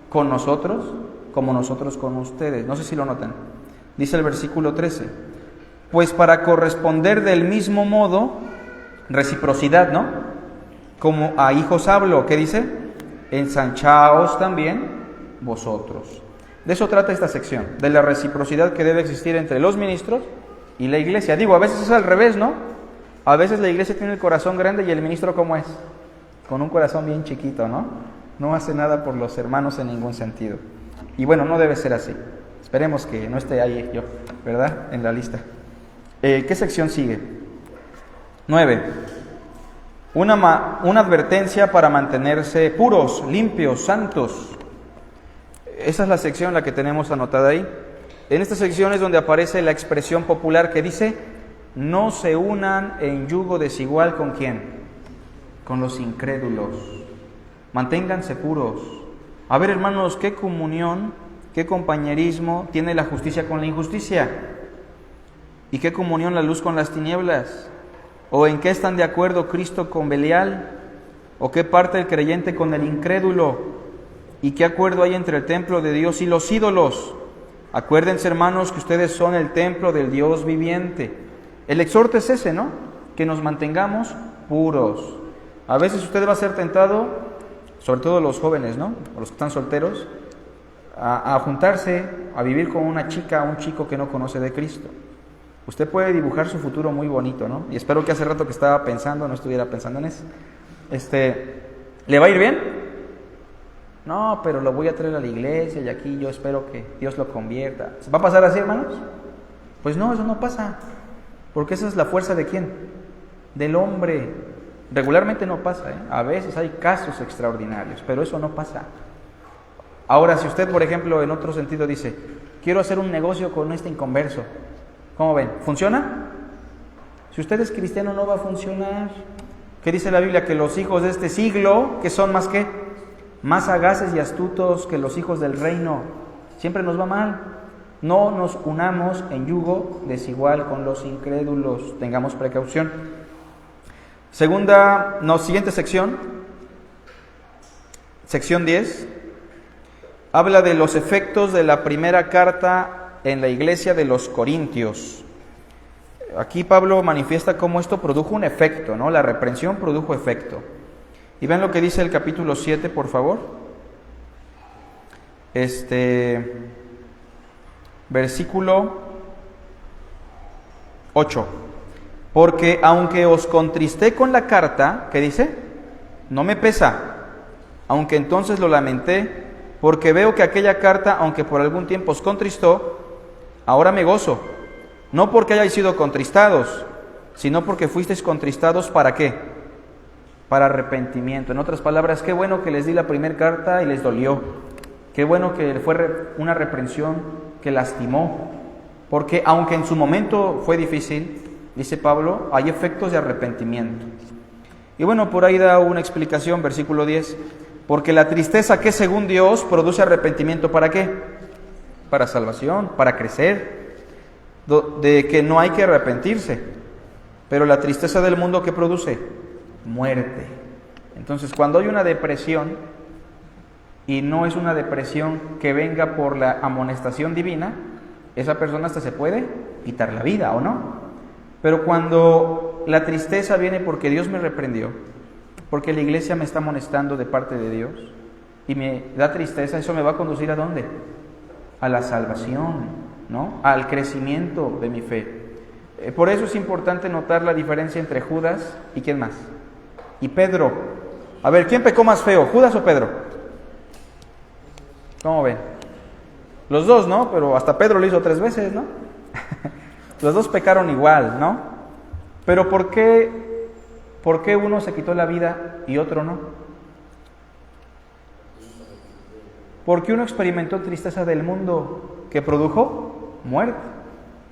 con nosotros? como nosotros con ustedes. No sé si lo notan. Dice el versículo 13, pues para corresponder del mismo modo, reciprocidad, ¿no? Como a hijos hablo, ¿qué dice? Ensanchaos también vosotros. De eso trata esta sección, de la reciprocidad que debe existir entre los ministros y la iglesia. Digo, a veces es al revés, ¿no? A veces la iglesia tiene el corazón grande y el ministro, ¿cómo es? Con un corazón bien chiquito, ¿no? No hace nada por los hermanos en ningún sentido. Y bueno, no debe ser así. Esperemos que no esté ahí yo, ¿verdad? En la lista. ¿Qué sección sigue? 9. Una advertencia para mantenerse puros, limpios, santos. Esa es la sección la que tenemos anotada ahí. En esta sección es donde aparece la expresión popular que dice: no se unan en yugo desigual ¿con quién? Con los incrédulos. Manténganse puros. A ver, hermanos, ¿qué comunión, qué compañerismo tiene la justicia con la injusticia? ¿Y qué comunión la luz con las tinieblas? ¿O en qué están de acuerdo Cristo con Belial? ¿O qué parte el creyente con el incrédulo? ¿Y qué acuerdo hay entre el templo de Dios y los ídolos? Acuérdense, hermanos, que ustedes son el templo del Dios viviente. El exhorto es ese, ¿no? Que nos mantengamos puros. A veces usted va a ser tentado, sobre todo los jóvenes, ¿no? O los que están solteros, a juntarse, a vivir con una chica o un chico que no conoce de Cristo. Usted puede dibujar su futuro muy bonito, ¿no? Y espero que hace rato que estaba pensando, no estuviera pensando en eso. ¿Le va a ir bien? No, pero lo voy a traer a la iglesia y aquí yo espero que Dios lo convierta. ¿Va a pasar así, hermanos? Pues no, eso no pasa. Porque esa es la fuerza ¿de quién? Del hombre. Regularmente no pasa, ¿eh? A veces hay casos extraordinarios, pero eso no pasa. Ahora, si usted, por ejemplo, en otro sentido dice, quiero hacer un negocio con este inconverso, ¿cómo ven? ¿Funciona? Si usted es cristiano no va a funcionar. ¿Qué dice la Biblia? Que los hijos de este siglo, que son más ¿qué? Más sagaces y astutos que los hijos del reino. Siempre nos va mal. No nos unamos en yugo desigual con los incrédulos. Tengamos precaución. Siguiente sección. Sección 10. Habla de los efectos de la primera carta en la iglesia de los Corintios. Aquí Pablo manifiesta cómo esto produjo un efecto, ¿no? La reprensión produjo efecto. Y vean lo que dice el capítulo 7, por favor. Versículo 8. Porque aunque os contristé con la carta, ¿qué dice? No me pesa, aunque entonces lo lamenté, porque veo que aquella carta, aunque por algún tiempo os contristó, ahora me gozo, no porque hayáis sido contristados, sino porque fuisteis contristados, ¿para qué? Para arrepentimiento. En otras palabras, qué bueno que les di la primera carta y les dolió. Qué bueno que fue una reprensión que lastimó. Porque aunque en su momento fue difícil, dice Pablo, hay efectos de arrepentimiento. Y bueno, por ahí da una explicación, versículo 10. Porque la tristeza que según Dios produce arrepentimiento, ¿para qué? Para salvación, para crecer. De que no hay que arrepentirse. Pero la tristeza del mundo, ¿qué produce? Muerte. Entonces, cuando hay una depresión, y no es una depresión que venga por la amonestación divina, esa persona hasta se puede quitar la vida, ¿o no? Pero cuando la tristeza viene porque Dios me reprendió, porque la iglesia me está amonestando de parte de Dios, y me da tristeza, eso me va a conducir ¿a dónde? A la salvación, ¿no? Al crecimiento de mi fe. Por eso es importante notar la diferencia entre Judas y ¿quién más? Y Pedro. A ver, ¿quién pecó más feo, Judas o Pedro? ¿Cómo ven? Los dos, ¿no? Pero hasta Pedro lo hizo 3 veces, ¿no? Los dos pecaron igual, ¿no? Pero ¿por qué uno se quitó la vida y otro no? Porque uno experimentó tristeza del mundo que produjo muerte,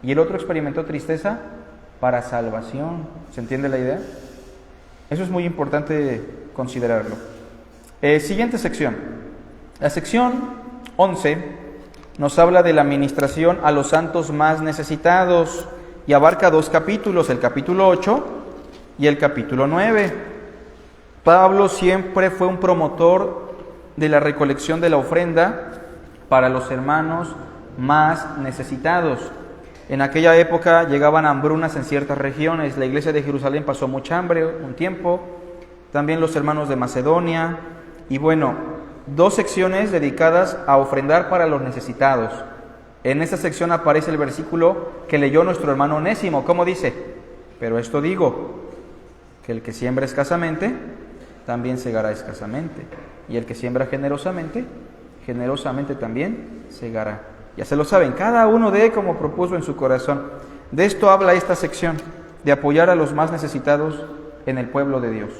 y el otro experimentó tristeza para salvación. ¿Se entiende la idea? Eso es muy importante considerarlo. Siguiente sección. La sección 11 nos habla de la ministración a los santos más necesitados y abarca 2 capítulos, el capítulo 8 y el capítulo 9. Pablo siempre fue un promotor de la recolección de la ofrenda para los hermanos más necesitados. En aquella época llegaban hambrunas en ciertas regiones. La iglesia de Jerusalén pasó mucha hambre un tiempo, también los hermanos de Macedonia, y bueno, 2 secciones dedicadas a ofrendar para los necesitados. En esta sección aparece el versículo que leyó nuestro hermano Onésimo. ¿Cómo dice? Pero esto digo, que el que siembra escasamente, también segará escasamente. Y el que siembra generosamente, generosamente también segará. Ya se lo saben, cada uno dé como propuso en su corazón. De esto habla esta sección, de apoyar a los más necesitados en el pueblo de Dios.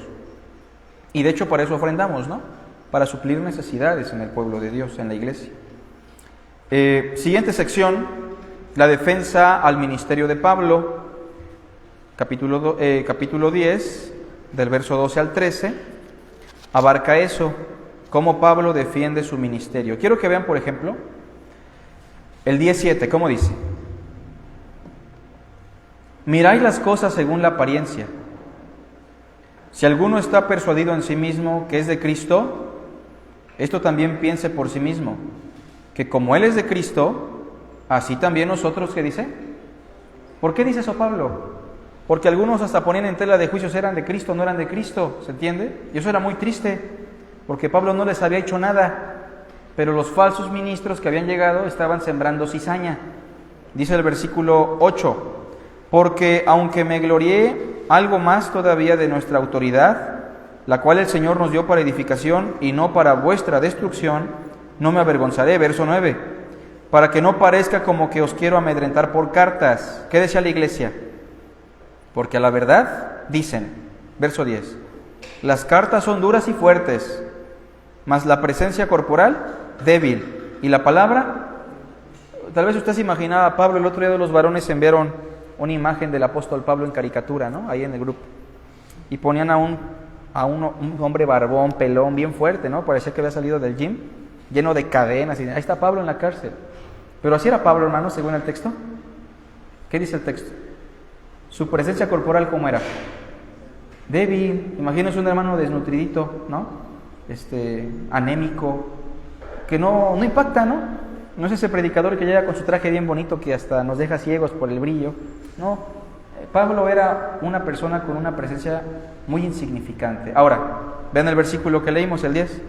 Y de hecho para eso ofrendamos, ¿no? Para suplir necesidades en el pueblo de Dios, en la iglesia. Siguiente sección, la defensa al ministerio de Pablo, capítulo 10, del verso 12 al 13, abarca eso, cómo Pablo defiende su ministerio. Quiero que vean, por ejemplo, el 17, ¿cómo dice? Miráis las cosas según la apariencia. Si alguno está persuadido en sí mismo que es de Cristo, esto también piense por sí mismo, que como Él es de Cristo, así también nosotros, ¿qué dice? ¿Por qué dice eso Pablo? Porque algunos hasta ponían en tela de juicios, eran de Cristo, no eran de Cristo, ¿se entiende? Y eso era muy triste, porque Pablo no les había hecho nada, pero los falsos ministros que habían llegado estaban sembrando cizaña. Dice el versículo 8, porque aunque me glorié algo más todavía de nuestra autoridad, la cual el Señor nos dio para edificación y no para vuestra destrucción, no me avergonzaré. Verso 9, para que no parezca como que os quiero amedrentar por cartas. ¿Qué decía la iglesia? Porque a la verdad dicen, verso 10, las cartas son duras y fuertes, mas la presencia corporal débil, y la palabra, tal vez usted se imaginaba, Pablo, el otro día de los varones enviaron una imagen del apóstol Pablo en caricatura, ¿no? Ahí en el grupo, y ponían a un hombre barbón, pelón, bien fuerte, ¿no? Parecía que había salido del gym, lleno de cadenas, y ahí está Pablo en la cárcel. Pero así era Pablo, hermano, según el texto. ¿Qué dice el texto? Su presencia corporal, ¿cómo era? Débil. Imagínense un hermano desnutridito, ¿no? Anémico, que no impacta, ¿no? No es ese predicador que llega con su traje bien bonito que hasta nos deja ciegos por el brillo. No, Pablo era una persona con una presencia muy insignificante. Ahora, vean el versículo que leímos, el 10.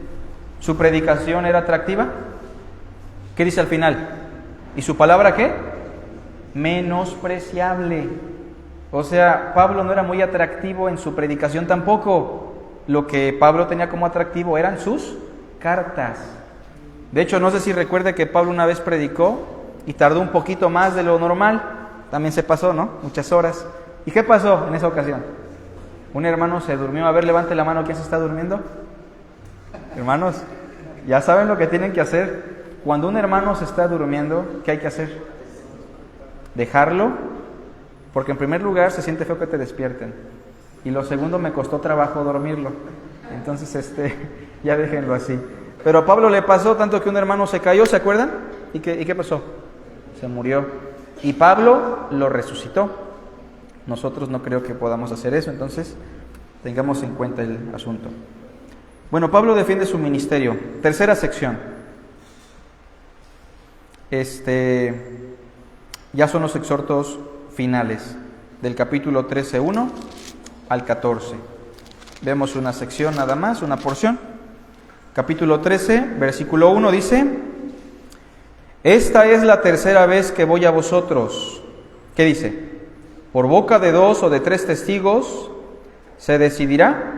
¿Su predicación era atractiva? ¿Qué dice al final? ¿Y su palabra qué? Menospreciable. O sea, Pablo no era muy atractivo en su predicación tampoco. Lo que Pablo tenía como atractivo eran sus cartas. De hecho, no sé si recuerde que Pablo una vez predicó y tardó un poquito más de lo normal. También se pasó, ¿no? Muchas horas. ¿Y qué pasó en esa ocasión? Un hermano se durmió. A ver, levante la mano, ¿quién se está durmiendo? Hermanos, ya saben lo que tienen que hacer. Cuando un hermano se está durmiendo, ¿qué hay que hacer? Dejarlo, porque en primer lugar se siente feo que te despierten. Y lo segundo, me costó trabajo dormirlo. Entonces, ya déjenlo así. Pero a Pablo le pasó tanto que un hermano se cayó, ¿se acuerdan? ¿Y qué pasó? Se murió. Y Pablo lo resucitó. Nosotros no creo que podamos hacer eso, entonces tengamos en cuenta el asunto. Bueno, Pablo defiende su ministerio. Tercera sección. Ya son los exhortos finales, del capítulo 13:1 al 14. Vemos una sección nada más, una porción. Capítulo 13, versículo 1 dice: esta es la tercera vez que voy a vosotros. ¿Qué dice? Por boca de 2 o de 3 testigos se decidirá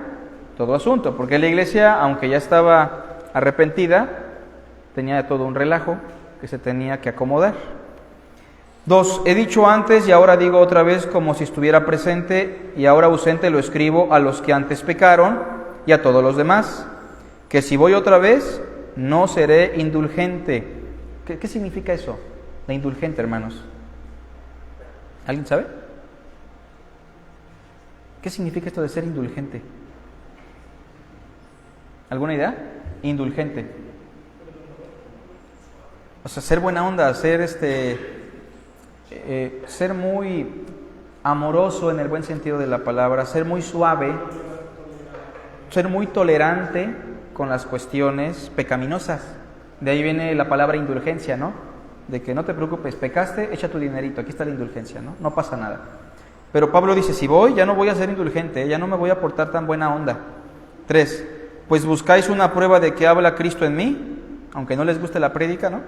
todo asunto, porque la iglesia, aunque ya estaba arrepentida, tenía todo un relajo que se tenía que acomodar. 2. He dicho antes y ahora digo otra vez, como si estuviera presente y ahora ausente, lo escribo a los que antes pecaron y a todos los demás, que si voy otra vez, no seré indulgente. ¿Qué significa eso? La indulgente, hermanos. ¿Alguien sabe? ¿Qué significa esto de ser indulgente? ¿Alguna idea? Indulgente. O sea, ser buena onda, ser muy amoroso en el buen sentido de la palabra, ser muy suave, ser muy tolerante con las cuestiones pecaminosas. De ahí viene la palabra indulgencia, ¿no? De que no te preocupes, pecaste, echa tu dinerito, aquí está la indulgencia, ¿no? No pasa nada. Pero Pablo dice, si voy, ya no voy a ser indulgente, ya no me voy a portar tan buena onda. 3, pues buscáis una prueba de que habla Cristo en mí, aunque no les guste la prédica, ¿no?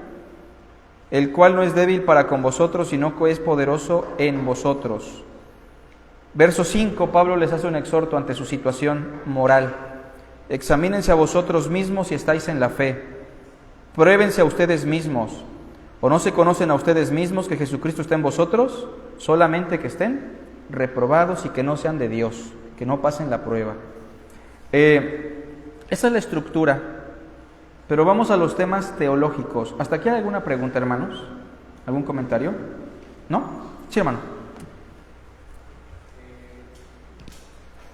El cual no es débil para con vosotros, sino que es poderoso en vosotros. Verso 5, Pablo les hace un exhorto ante su situación moral. Examínense a vosotros mismos si estáis en la fe. Pruébense a ustedes mismos. ¿O no se conocen a ustedes mismos que Jesucristo está en vosotros? Solamente que estén reprobados y que no sean de Dios, que no pasen la prueba. Esa es la estructura. Pero vamos a los temas teológicos. ¿Hasta aquí hay alguna pregunta, hermanos? ¿Algún comentario? ¿No? Sí, hermano.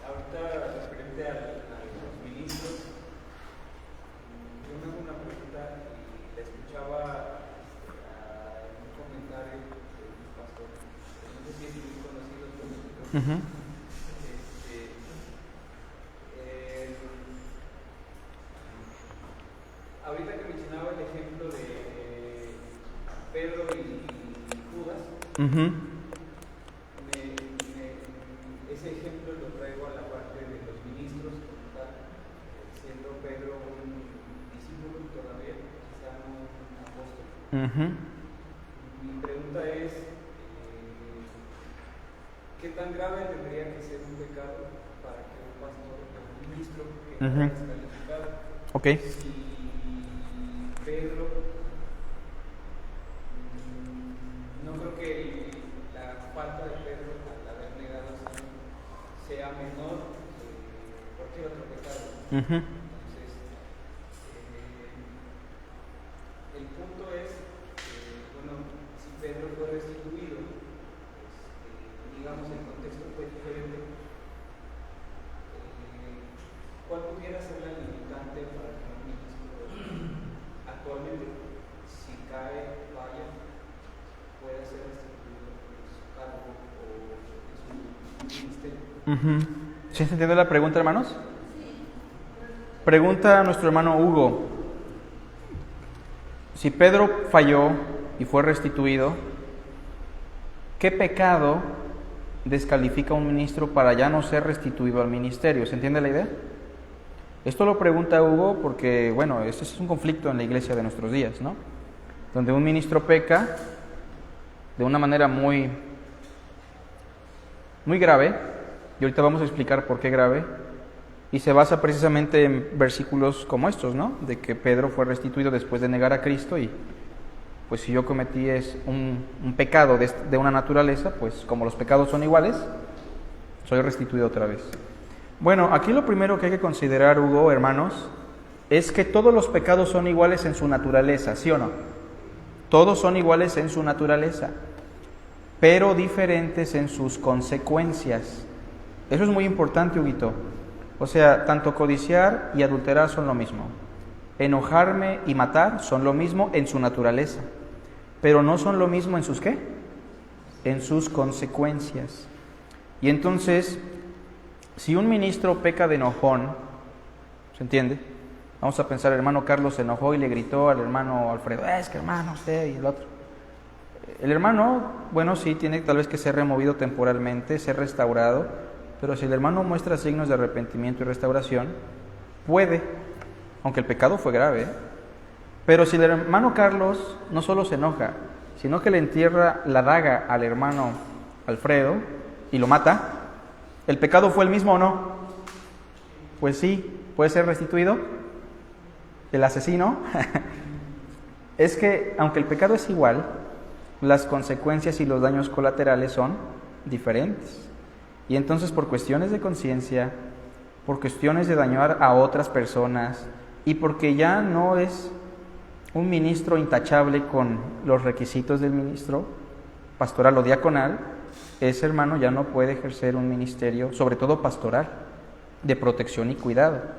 Ahorita, referente a los ministros, yo me hago una pregunta y la escuchaba en un comentario de un pastor, no sé si es muy conocido, pero ahorita que mencionaba el ejemplo de Pedro y Judas, ese ejemplo lo traigo a la parte de los ministros, siendo Pedro un discípulo todavía, quizá no un apóstol. Mi pregunta es, ¿qué tan grave tendría que ser un pecado para que un pastor o un ministro quede descalificado? Okay. Si Pedro, no creo que la falta de Pedro al haber negado al Señor sea menor que cualquier otro pecado. Entonces, el punto es, bueno, si Pedro fue restituido, digamos el contexto fue diferente, ¿cuál pudiera ser la limitante para que un ministro actualmente, si cae, falla, pueda ser restituido en su cargo o en su ministerio? ¿Sí se entiende la pregunta, hermanos? Pregunta a nuestro hermano Hugo. Si Pedro falló y fue restituido, ¿qué pecado descalifica a un ministro para ya no ser restituido al ministerio? ¿Se entiende la idea? Esto lo pregunta Hugo porque, bueno, este es un conflicto en la iglesia de nuestros días, ¿no? Donde un ministro peca de una manera muy grave, y ahorita vamos a explicar por qué grave, y se basa precisamente en versículos como estos, ¿no? De que Pedro fue restituido después de negar a Cristo, y pues si yo cometí un pecado de una naturaleza, pues como los pecados son iguales, soy restituido otra vez. Bueno, aquí lo primero que hay que considerar, Hugo, hermanos, es que todos los pecados son iguales en su naturaleza, ¿sí o no? Todos son iguales en su naturaleza, pero diferentes en sus consecuencias. Eso es muy importante, Huguito. O sea, tanto codiciar y adulterar son lo mismo. Enojarme y matar son lo mismo en su naturaleza, pero no son lo mismo en sus ¿qué? En sus consecuencias. Y entonces, si un ministro peca de enojón, ¿se entiende? Vamos a pensar, el hermano Carlos se enojó y le gritó al hermano Alfredo, es que hermano usted y el otro. El hermano, bueno, sí, tiene tal vez que ser removido temporalmente, ser restaurado, pero si el hermano muestra signos de arrepentimiento y restauración, puede, aunque el pecado fue grave, pero si el hermano Carlos no solo se enoja, sino que le entierra la daga al hermano Alfredo y lo mata, ¿el pecado fue el mismo o no? Pues sí, puede ser restituido. El asesino. Es que, aunque el pecado es igual, las consecuencias y los daños colaterales son diferentes. Y entonces, por cuestiones de conciencia, por cuestiones de dañar a otras personas, y porque ya no es un ministro intachable con los requisitos del ministro pastoral o diaconal, ese hermano ya no puede ejercer un ministerio, sobre todo pastoral, de protección y cuidado.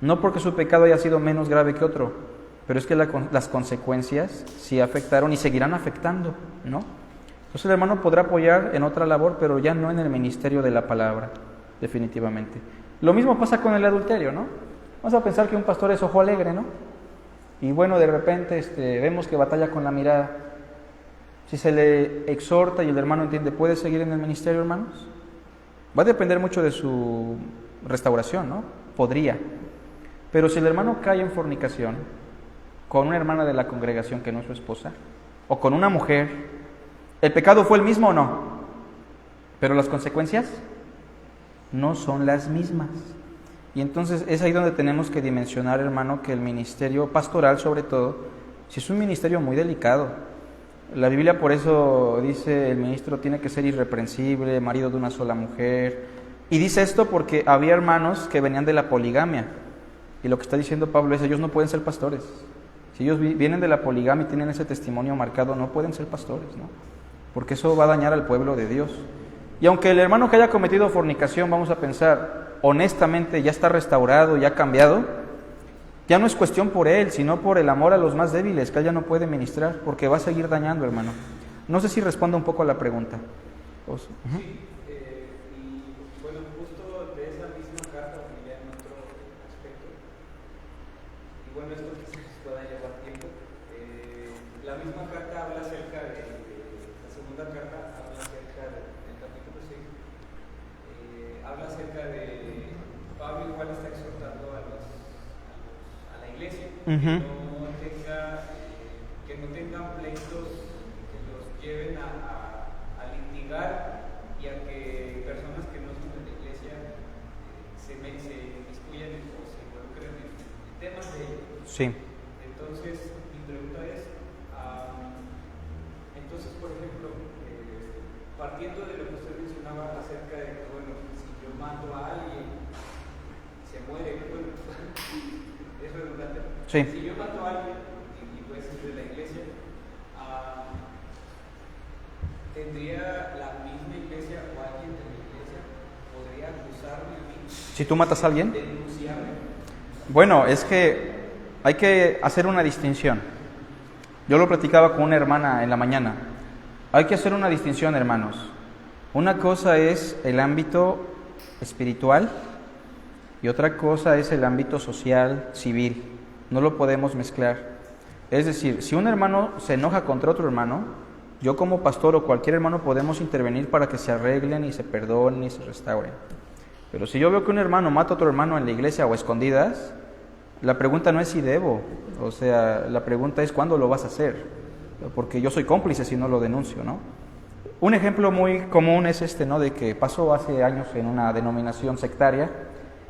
No porque su pecado haya sido menos grave que otro, pero es que las consecuencias sí afectaron y seguirán afectando, ¿no? Entonces el hermano podrá apoyar en otra labor, pero ya no en el ministerio de la palabra, definitivamente. Lo mismo pasa con el adulterio, ¿no? Vamos a pensar que un pastor es ojo alegre, ¿no? y bueno, de repente vemos que batalla con la mirada. Si se le exhorta y el hermano entiende, ¿puede seguir en el ministerio, hermanos? Va a depender mucho de su restauración, ¿no? Podría. Pero si el hermano cae en fornicación con una hermana de la congregación que no es su esposa, o con una mujer, ¿el pecado fue el mismo o no? Pero las consecuencias no son las mismas. Y entonces es ahí donde tenemos que dimensionar, hermano, que el ministerio pastoral, sobre todo, si es un ministerio muy delicado. La Biblia por eso dice, el ministro tiene que ser irreprensible, marido de una sola mujer. Y dice esto porque había hermanos que venían de la poligamia. Y lo que está diciendo Pablo es, ellos no pueden ser pastores. Si ellos vienen de la poligamia y tienen ese testimonio marcado, no pueden ser pastores, ¿no? Porque eso va a dañar al pueblo de Dios. Y aunque el hermano que haya cometido fornicación, vamos a pensar, honestamente ya está restaurado, ya ha cambiado, ya no es cuestión por él, sino por el amor a los más débiles, que él ya no puede ministrar, porque va a seguir dañando, hermano. No sé si respondo un poco a la pregunta. Sí, y bueno, justo de esa misma carta, ya en otro aspecto, y bueno, esto quizás pueda llevar tiempo, la misma carta habla acerca de, la segunda carta habla acerca del capítulo 6, habla acerca de, Pablo igual está exhortando a la iglesia, que no tengan pleitos que los lleven a litigar y a que personas que no son de la iglesia se inmiscuyan o se involucren en temas de ellos. Sí. Entonces, mi pregunta es, entonces, por ejemplo, partiendo de lo que usted mencionaba acerca de que, bueno, si yo mato a alguien, se muere, bueno, es redundante. Sí. Si yo mato a alguien, y puede ser de la iglesia, ¿tendría la misma iglesia o alguien de la iglesia podría acusarme a mí? Si tú matas a alguien. Denunciarme. Bueno, es que hay que hacer una distinción. Yo lo platicaba con una hermana en la mañana. Hay que hacer una distinción, hermanos. Una cosa es el ámbito espiritual y otra cosa es el ámbito social, civil. No lo podemos mezclar. Es decir, si un hermano se enoja contra otro hermano, yo como pastor o cualquier hermano podemos intervenir para que se arreglen y se perdonen y se restauren. Pero si yo veo que un hermano mata a otro hermano en la iglesia o a escondidas, la pregunta no es si debo, o sea, la pregunta es cuándo lo vas a hacer, porque yo soy cómplice si no lo denuncio, ¿no? Un ejemplo muy común es ¿no? De que pasó hace años en una denominación sectaria,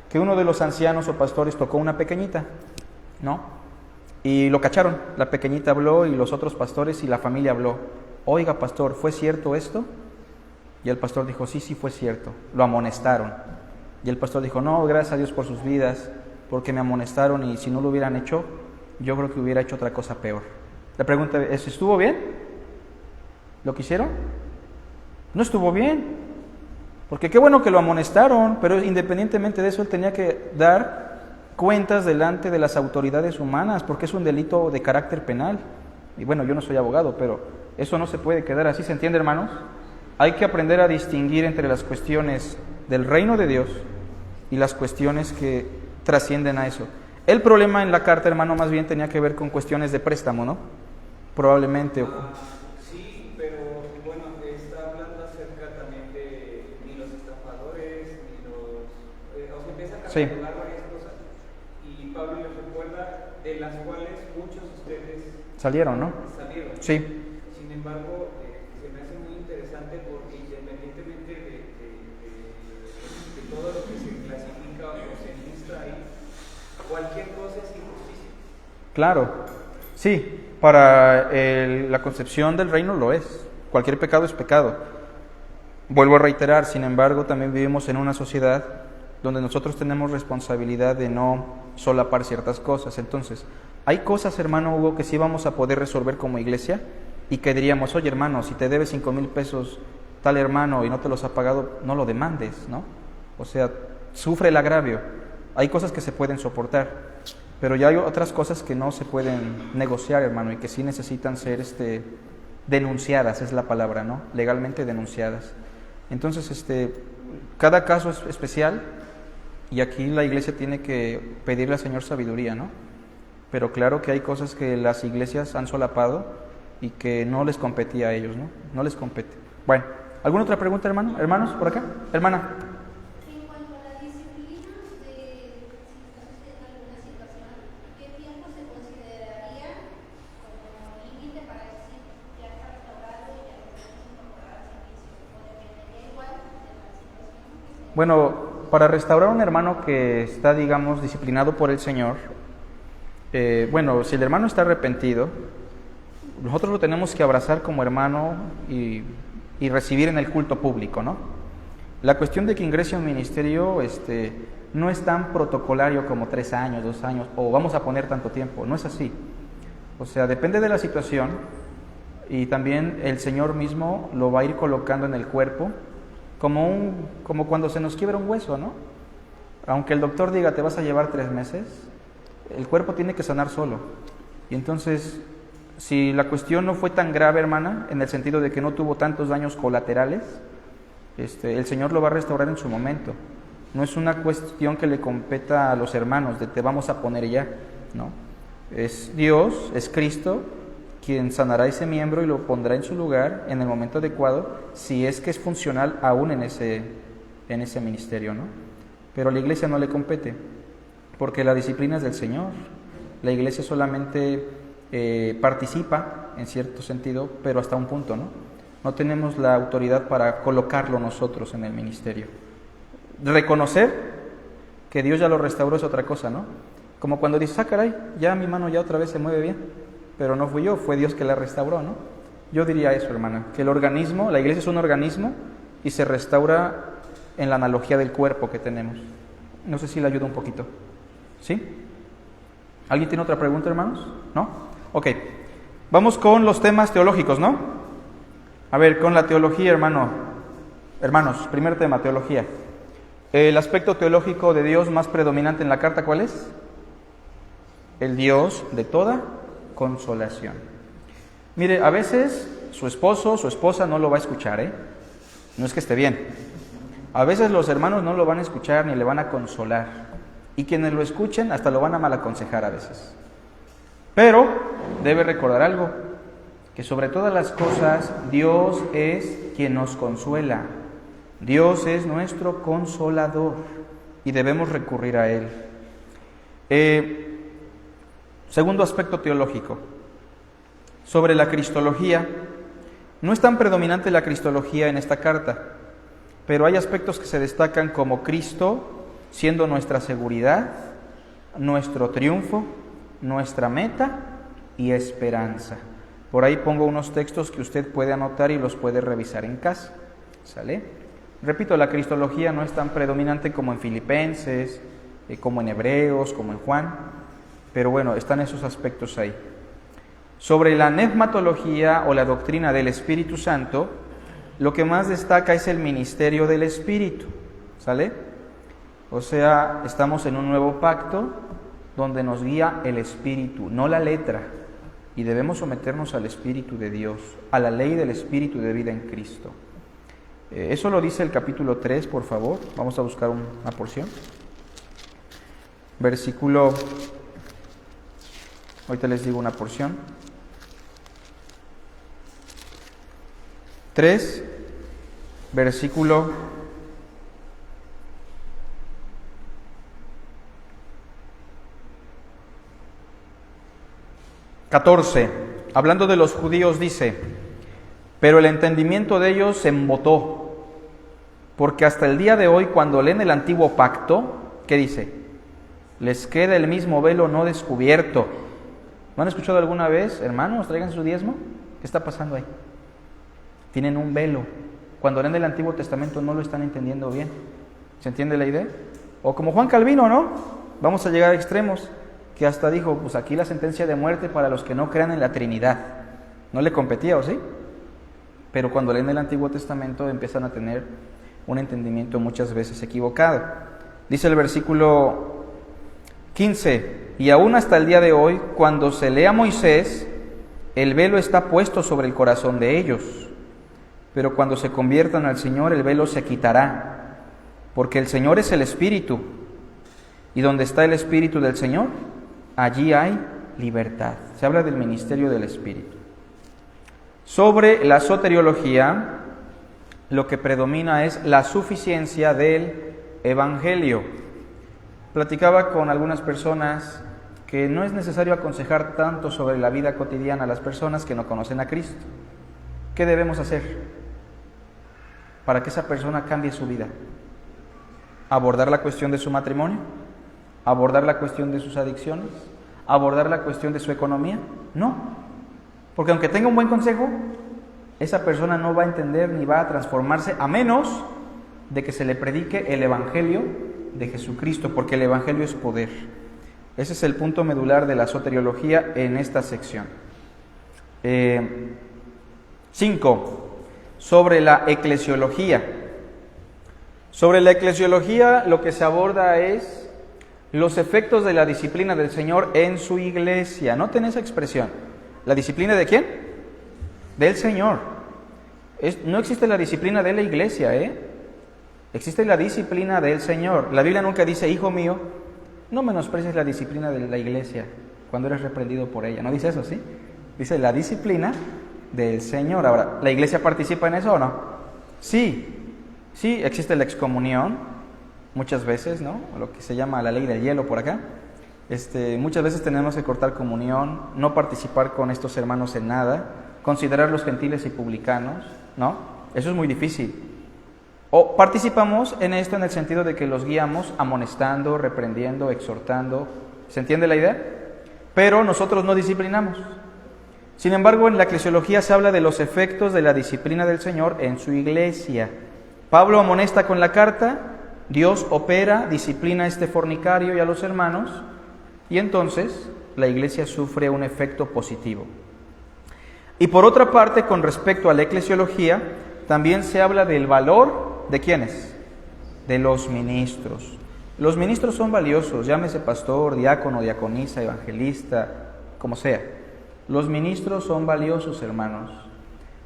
que uno de los ancianos o pastores tocó una pequeñita, ¿no? Y lo cacharon, la pequeñita habló y los otros pastores y la familia habló. Oiga, pastor, ¿fue cierto esto? Y el pastor dijo, sí, sí fue cierto. Lo amonestaron. Y el pastor dijo, no, gracias a Dios por sus vidas, porque me amonestaron y si no lo hubieran hecho, yo creo que hubiera hecho otra cosa peor. La pregunta es, ¿estuvo bien lo que hicieron? No estuvo bien, porque qué bueno que lo amonestaron, pero independientemente de eso él tenía que dar cuentas delante de las autoridades humanas, porque es un delito de carácter penal. Y bueno, yo no soy abogado, pero eso no se puede quedar así, ¿se entiende, hermanos? Hay que aprender a distinguir entre las cuestiones del reino de Dios y las cuestiones que trascienden a eso. El problema en la carta, hermano, más bien tenía que ver con cuestiones de préstamo, ¿no? Probablemente. Sí, pero bueno, está hablando acerca también de ni los estafadores, ni los... o sea, empieza a catalogar varias cosas y Pablo les recuerda de las cuales muchos de ustedes salieron, ¿no? Salieron. Sí. Sin embargo, se me hace muy interesante porque independientemente de todo lo que se clasifica o se enlista ahí, cualquier cosa es injusticia. Claro, sí, para la concepción del reino lo es. Cualquier pecado es pecado. Vuelvo a reiterar, sin embargo, también vivimos en una sociedad donde nosotros tenemos responsabilidad de no solapar ciertas cosas. Entonces, hay cosas, hermano Hugo, que sí vamos a poder resolver como iglesia y que diríamos, oye, hermano, si te debe 5,000 pesos tal hermano y no te los ha pagado, no lo demandes, ¿no? O sea, sufre el agravio. Hay cosas que se pueden soportar, pero ya hay otras cosas que no se pueden negociar, hermano, y que sí necesitan ser denunciadas, es la palabra, ¿no? Legalmente denunciadas. Entonces, cada caso es especial y aquí la iglesia tiene que pedirle al Señor sabiduría, ¿no? pero claro que hay cosas que las iglesias han solapado y que no les competía a ellos, ¿no? No les compete. Bueno, ¿alguna otra pregunta, hermano? ¿Hermanos, por acá? Hermana. En cuanto a la disciplina de alguna situación, ¿qué tiempo se consideraría como límite para decir ya está restaurado y ya lo podemos incorporar al servicio? ¿O dependería igual de la situación? Bueno, para restaurar a un hermano que está, digamos, disciplinado por el Señor, bueno, si el hermano está arrepentido, nosotros lo tenemos que abrazar como hermano y recibir en el culto público, ¿no? La cuestión de que ingrese a un ministerio no es tan protocolario como 3 años, 2 años, o vamos a poner tanto tiempo, no es así. O sea, depende de la situación y también el Señor mismo lo va a ir colocando en el cuerpo como cuando se nos quiebra un hueso, ¿no? Aunque el doctor diga te vas a llevar 3 meses, el cuerpo tiene que sanar solo. Y entonces, si la cuestión no fue tan grave, hermana, en el sentido de que no tuvo tantos daños colaterales, el Señor lo va a restaurar en su momento. No es una cuestión que le competa a los hermanos, de te vamos a poner ya, ¿no? Es Dios, es Cristo, quien sanará ese miembro y lo pondrá en su lugar en el momento adecuado, si es que es funcional aún en ese ministerio, ¿no? Pero a la iglesia no le compete, porque la disciplina es del Señor. La iglesia solamente participa, en cierto sentido, pero hasta un punto, ¿no? No tenemos la autoridad para colocarlo nosotros en el ministerio. Reconocer que Dios ya lo restauró es otra cosa, ¿no? Como cuando dices, caray, ya mi mano ya otra vez se mueve bien, pero no fui yo, fue Dios que la restauró, ¿no? Yo diría eso, hermana, que el organismo, la iglesia es un organismo y se restaura en la analogía del cuerpo que tenemos. No sé si le ayuda un poquito. ¿Sí? ¿Alguien tiene otra pregunta, hermanos? ¿No? Ok. Vamos con los temas teológicos, ¿no? A ver, con la teología, hermanos, primer tema, teología. El aspecto teológico de Dios más predominante en la carta, ¿cuál es? El Dios de toda consolación. Mire, a veces su esposo, su esposa no lo va a escuchar, ¿eh? No es que esté bien. A veces los hermanos no lo van a escuchar ni le van a consolar. Y quienes lo escuchen hasta lo van a mal aconsejar a veces. Pero debe recordar algo, que sobre todas las cosas Dios es quien nos consuela. Dios es nuestro consolador y debemos recurrir a Él. Segundo aspecto teológico, sobre la cristología. No es tan predominante la cristología en esta carta, pero hay aspectos que se destacan como Cristo siendo nuestra seguridad, nuestro triunfo, nuestra meta y esperanza. Por ahí pongo unos textos que usted puede anotar y los puede revisar en casa. ¿Sale? Repito, la cristología no es tan predominante como en Filipenses, como en Hebreos, como en Juan, pero bueno, están esos aspectos ahí. Sobre la pneumatología o la doctrina del Espíritu Santo, lo que más destaca es el ministerio del Espíritu. ¿Sale? O sea, estamos en un nuevo pacto donde nos guía el Espíritu, no la letra. Y debemos someternos al Espíritu de Dios, a la ley del Espíritu de vida en Cristo. Eso lo dice el capítulo 3, por favor. Vamos a buscar una porción. Versículo, ahorita les digo una porción. 3, versículo 14, hablando de los judíos, dice: pero el entendimiento de ellos se embotó, porque hasta el día de hoy, cuando leen el antiguo pacto, ¿qué dice? Les queda el mismo velo no descubierto. ¿No han escuchado alguna vez, hermanos, traigan su diezmo? ¿Qué está pasando ahí? Tienen un velo. Cuando leen el Antiguo Testamento no lo están entendiendo bien. ¿Se entiende la idea? O como Juan Calvino, ¿no? Vamos a llegar a extremos, que hasta dijo, pues aquí la sentencia de muerte para los que no crean en la Trinidad. No le competía, ¿o sí? Pero cuando leen el Antiguo Testamento empiezan a tener un entendimiento muchas veces equivocado. Dice el versículo 15, y aún hasta el día de hoy, cuando se lee a Moisés, el velo está puesto sobre el corazón de ellos, pero cuando se conviertan al Señor, el velo se quitará, porque el Señor es el Espíritu, y donde está el Espíritu del Señor, allí hay libertad. Se habla del ministerio del Espíritu. Sobre la soteriología, lo que predomina es la suficiencia del Evangelio. Platicaba con algunas personas que no es necesario aconsejar tanto sobre la vida cotidiana a las personas que no conocen a Cristo. ¿Qué debemos hacer para que esa persona cambie su vida? ¿Abordar la cuestión de su matrimonio? ¿Abordar la cuestión de sus adicciones? ¿Abordar la cuestión de su economía? No. Porque aunque tenga un buen consejo, esa persona no va a entender ni va a transformarse a menos de que se le predique el Evangelio de Jesucristo, porque el Evangelio es poder. Ese es el punto medular de la soteriología en esta sección. 5. Sobre la eclesiología. Sobre la eclesiología lo que se aborda es los efectos de la disciplina del Señor en su iglesia. Noten esa expresión. ¿La disciplina de quién? Del Señor. No existe la disciplina de la iglesia, existe la disciplina del Señor. La Biblia nunca dice, hijo mío, no menosprecies la disciplina de la iglesia cuando eres reprendido por ella. No dice eso, ¿sí? Dice la disciplina del Señor. Ahora, ¿la iglesia participa en eso o no? Sí, existe la excomunión, muchas veces, ¿no? Lo que se llama la ley del hielo por acá. Muchas veces tenemos que cortar comunión, no participar con estos hermanos en nada, considerar los gentiles y publicanos, ¿no? Eso es muy difícil. O participamos en esto en el sentido de que los guiamos amonestando, reprendiendo, exhortando. ¿Se entiende la idea? Pero nosotros no disciplinamos. Sin embargo, en la eclesiología se habla de los efectos de la disciplina del Señor en su iglesia. Pablo amonesta con la carta, Dios opera, disciplina a este fornicario y a los hermanos, y entonces la iglesia sufre un efecto positivo. Y por otra parte, con respecto a la eclesiología, también se habla del valor ¿de quiénes? De los ministros. Los ministros son valiosos, llámese pastor, diácono, diaconisa, evangelista, como sea. Los ministros son valiosos, hermanos.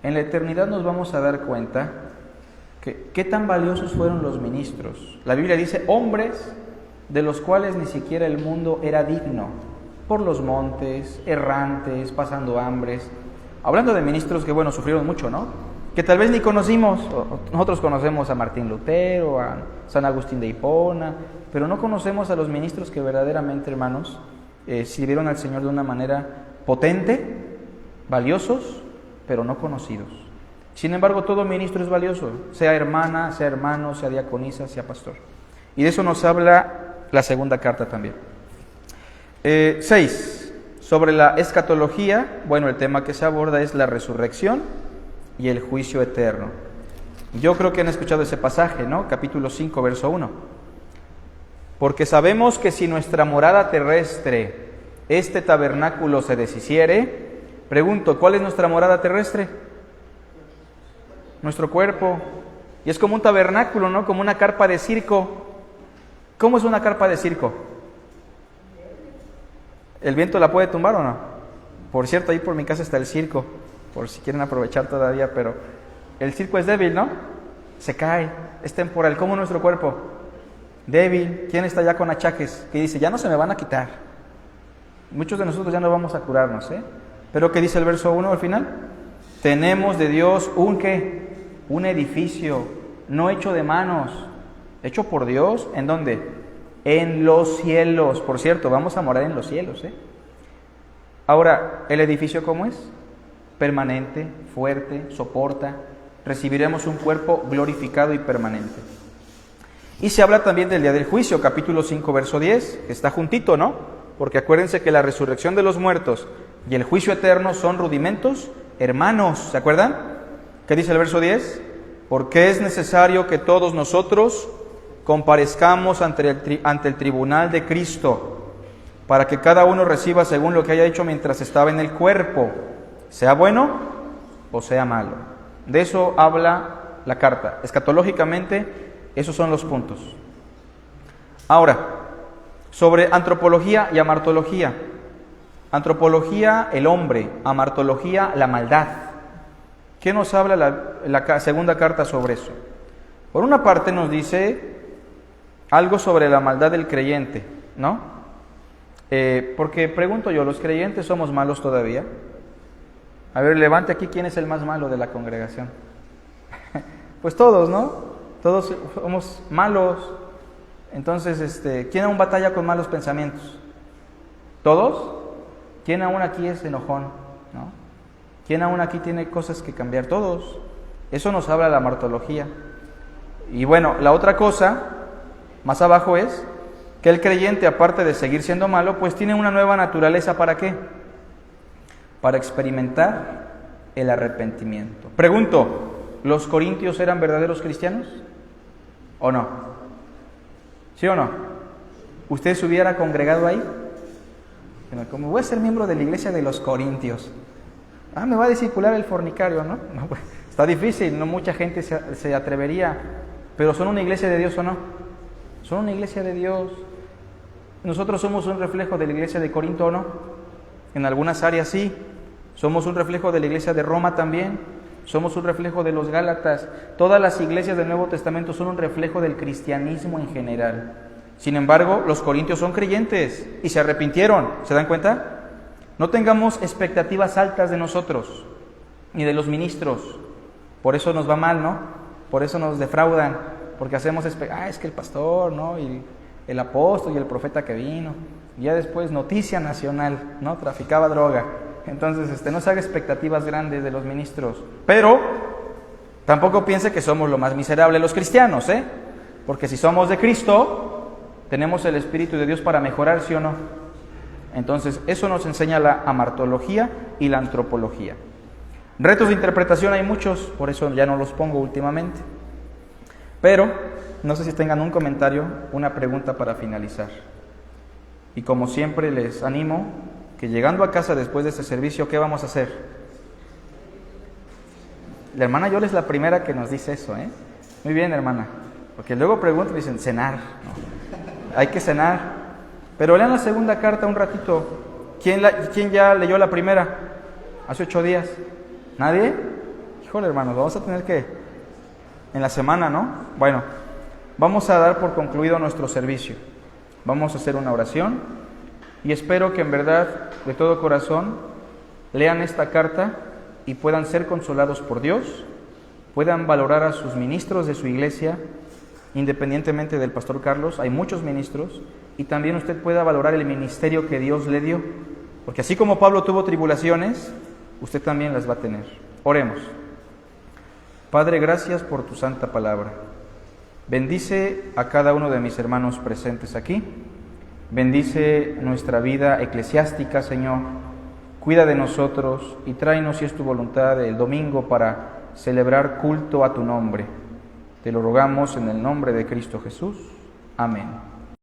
En la eternidad nos vamos a dar cuenta que qué tan valiosos fueron los ministros. La Biblia dice, hombres de los cuales ni siquiera el mundo era digno, por los montes, errantes, pasando hambres. Hablando de ministros que, bueno, sufrieron mucho, ¿no? Que tal vez ni conocimos. Nosotros conocemos a Martín Lutero, a San Agustín de Hipona, pero no conocemos a los ministros que verdaderamente, hermanos, sirvieron al Señor de una manera potente, valiosos, pero no conocidos. Sin embargo, todo ministro es valioso, sea hermana, sea hermano, sea diaconisa, sea pastor. Y de eso nos habla la segunda carta también. 6. Sobre la escatología, bueno, el tema que se aborda es la resurrección y el juicio eterno. Yo creo que han escuchado ese pasaje, ¿no? Capítulo 5, verso 1. Porque sabemos que si nuestra morada terrestre, este tabernáculo se deshiciere, pregunto, ¿cuál es nuestra morada terrestre? Nuestro cuerpo. Y es como un tabernáculo, ¿no? Como una carpa de circo. ¿Cómo es una carpa de circo? ¿El viento la puede tumbar o no? Por cierto, ahí por mi casa está el circo, por si quieren aprovechar todavía, pero el circo es débil, ¿no? Se cae, es temporal, como nuestro cuerpo. Débil. ¿Quién está ya con achaques? Que dice, ya no se me van a quitar. Muchos de nosotros ya no vamos a curarnos, ¿eh? Pero ¿qué dice el verso 1 al final? Tenemos de Dios un ¿qué? Un edificio, no hecho de manos, hecho por Dios. ¿En dónde? En los cielos. Por cierto, vamos a morar en los cielos, ¿eh? Ahora, ¿el edificio cómo es? Permanente, fuerte, soporta. Recibiremos un cuerpo glorificado y permanente. Y se habla también del día del juicio, capítulo 5, verso 10, que está juntito, ¿no? Porque acuérdense que la resurrección de los muertos y el juicio eterno son rudimentos hermanos, ¿se acuerdan? ¿Qué dice el verso 10? Porque es necesario que todos nosotros comparezcamos ante el tribunal de Cristo, para que cada uno reciba según lo que haya hecho mientras estaba en el cuerpo, sea bueno o sea malo. De eso habla la carta. Escatológicamente, esos son los puntos. Ahora, sobre antropología y amartología. Antropología, el hombre. Amartología, la maldad. ¿Qué nos habla la segunda carta sobre eso? Por una parte nos dice algo sobre la maldad del creyente, ¿no? Porque pregunto yo, ¿los creyentes somos malos todavía? A ver, levante aquí quién es el más malo de la congregación. Pues todos, ¿no? Todos somos malos. Entonces, ¿quién aún batalla con malos pensamientos? ¿Todos? ¿Quién aún aquí es enojón? ¿No? ¿Quién aún aquí tiene cosas que cambiar? Todos. Eso nos habla la martología. Y bueno, la otra cosa, más abajo es que el creyente, aparte de seguir siendo malo, pues tiene una nueva naturaleza. ¿Para qué? Para experimentar el arrepentimiento. Pregunto, ¿los corintios eran verdaderos cristianos? ¿O no? ¿Sí o no? ¿Usted se hubiera congregado ahí? Como voy a ser miembro de la iglesia de los corintios. Me va a discipular el fornicario, ¿no? No, pues, está difícil, no mucha gente se atrevería. Pero ¿son una iglesia de Dios o no? Son una iglesia de Dios. ¿Nosotros somos un reflejo de la iglesia de Corinto o no? En algunas áreas sí. Somos un reflejo de la iglesia de Roma también. Somos un reflejo de los Gálatas. Todas las iglesias del Nuevo Testamento son un reflejo del cristianismo en general. Sin embargo, los corintios son creyentes y se arrepintieron. ¿Se dan cuenta? No tengamos expectativas altas de nosotros, ni de los ministros. Por eso nos va mal, ¿no? Por eso nos defraudan. Porque hacemos, es que el pastor, ¿no? Y el apóstol y el profeta que vino. Y ya después, noticia nacional, ¿no? Traficaba droga. Entonces, no se haga expectativas grandes de los ministros. Pero tampoco piense que somos lo más miserable los cristianos, ¿eh? Porque si somos de Cristo, tenemos el Espíritu de Dios para mejorar, ¿sí o no? Entonces, eso nos enseña la amartología y la antropología. Retos de interpretación hay muchos, por eso ya no los pongo últimamente. Pero, no sé si tengan un comentario, una pregunta para finalizar. Y como siempre les animo que llegando a casa después de este servicio, ¿qué vamos a hacer? La hermana Yol es la primera que nos dice eso, ¿eh? Muy bien, hermana. Porque luego preguntan y dicen, cenar. No, hay que cenar. Pero lean la segunda carta un ratito. ¿Quién ya leyó la primera? Hace 8 días. ¿Nadie? Híjole, hermanos, vamos a tener que... En la semana, ¿no? Bueno, vamos a dar por concluido nuestro servicio. Vamos a hacer una oración. Y espero que en verdad, de todo corazón, lean esta carta y puedan ser consolados por Dios, puedan valorar a sus ministros de su iglesia, independientemente del pastor Carlos, hay muchos ministros, y también usted pueda valorar el ministerio que Dios le dio, porque así como Pablo tuvo tribulaciones, usted también las va a tener. Oremos. Padre, gracias por tu santa palabra. Bendice a cada uno de mis hermanos presentes aquí. Bendice nuestra vida eclesiástica, Señor. Cuida de nosotros y tráenos, si es tu voluntad, el domingo para celebrar culto a tu nombre. Te lo rogamos en el nombre de Cristo Jesús. Amén.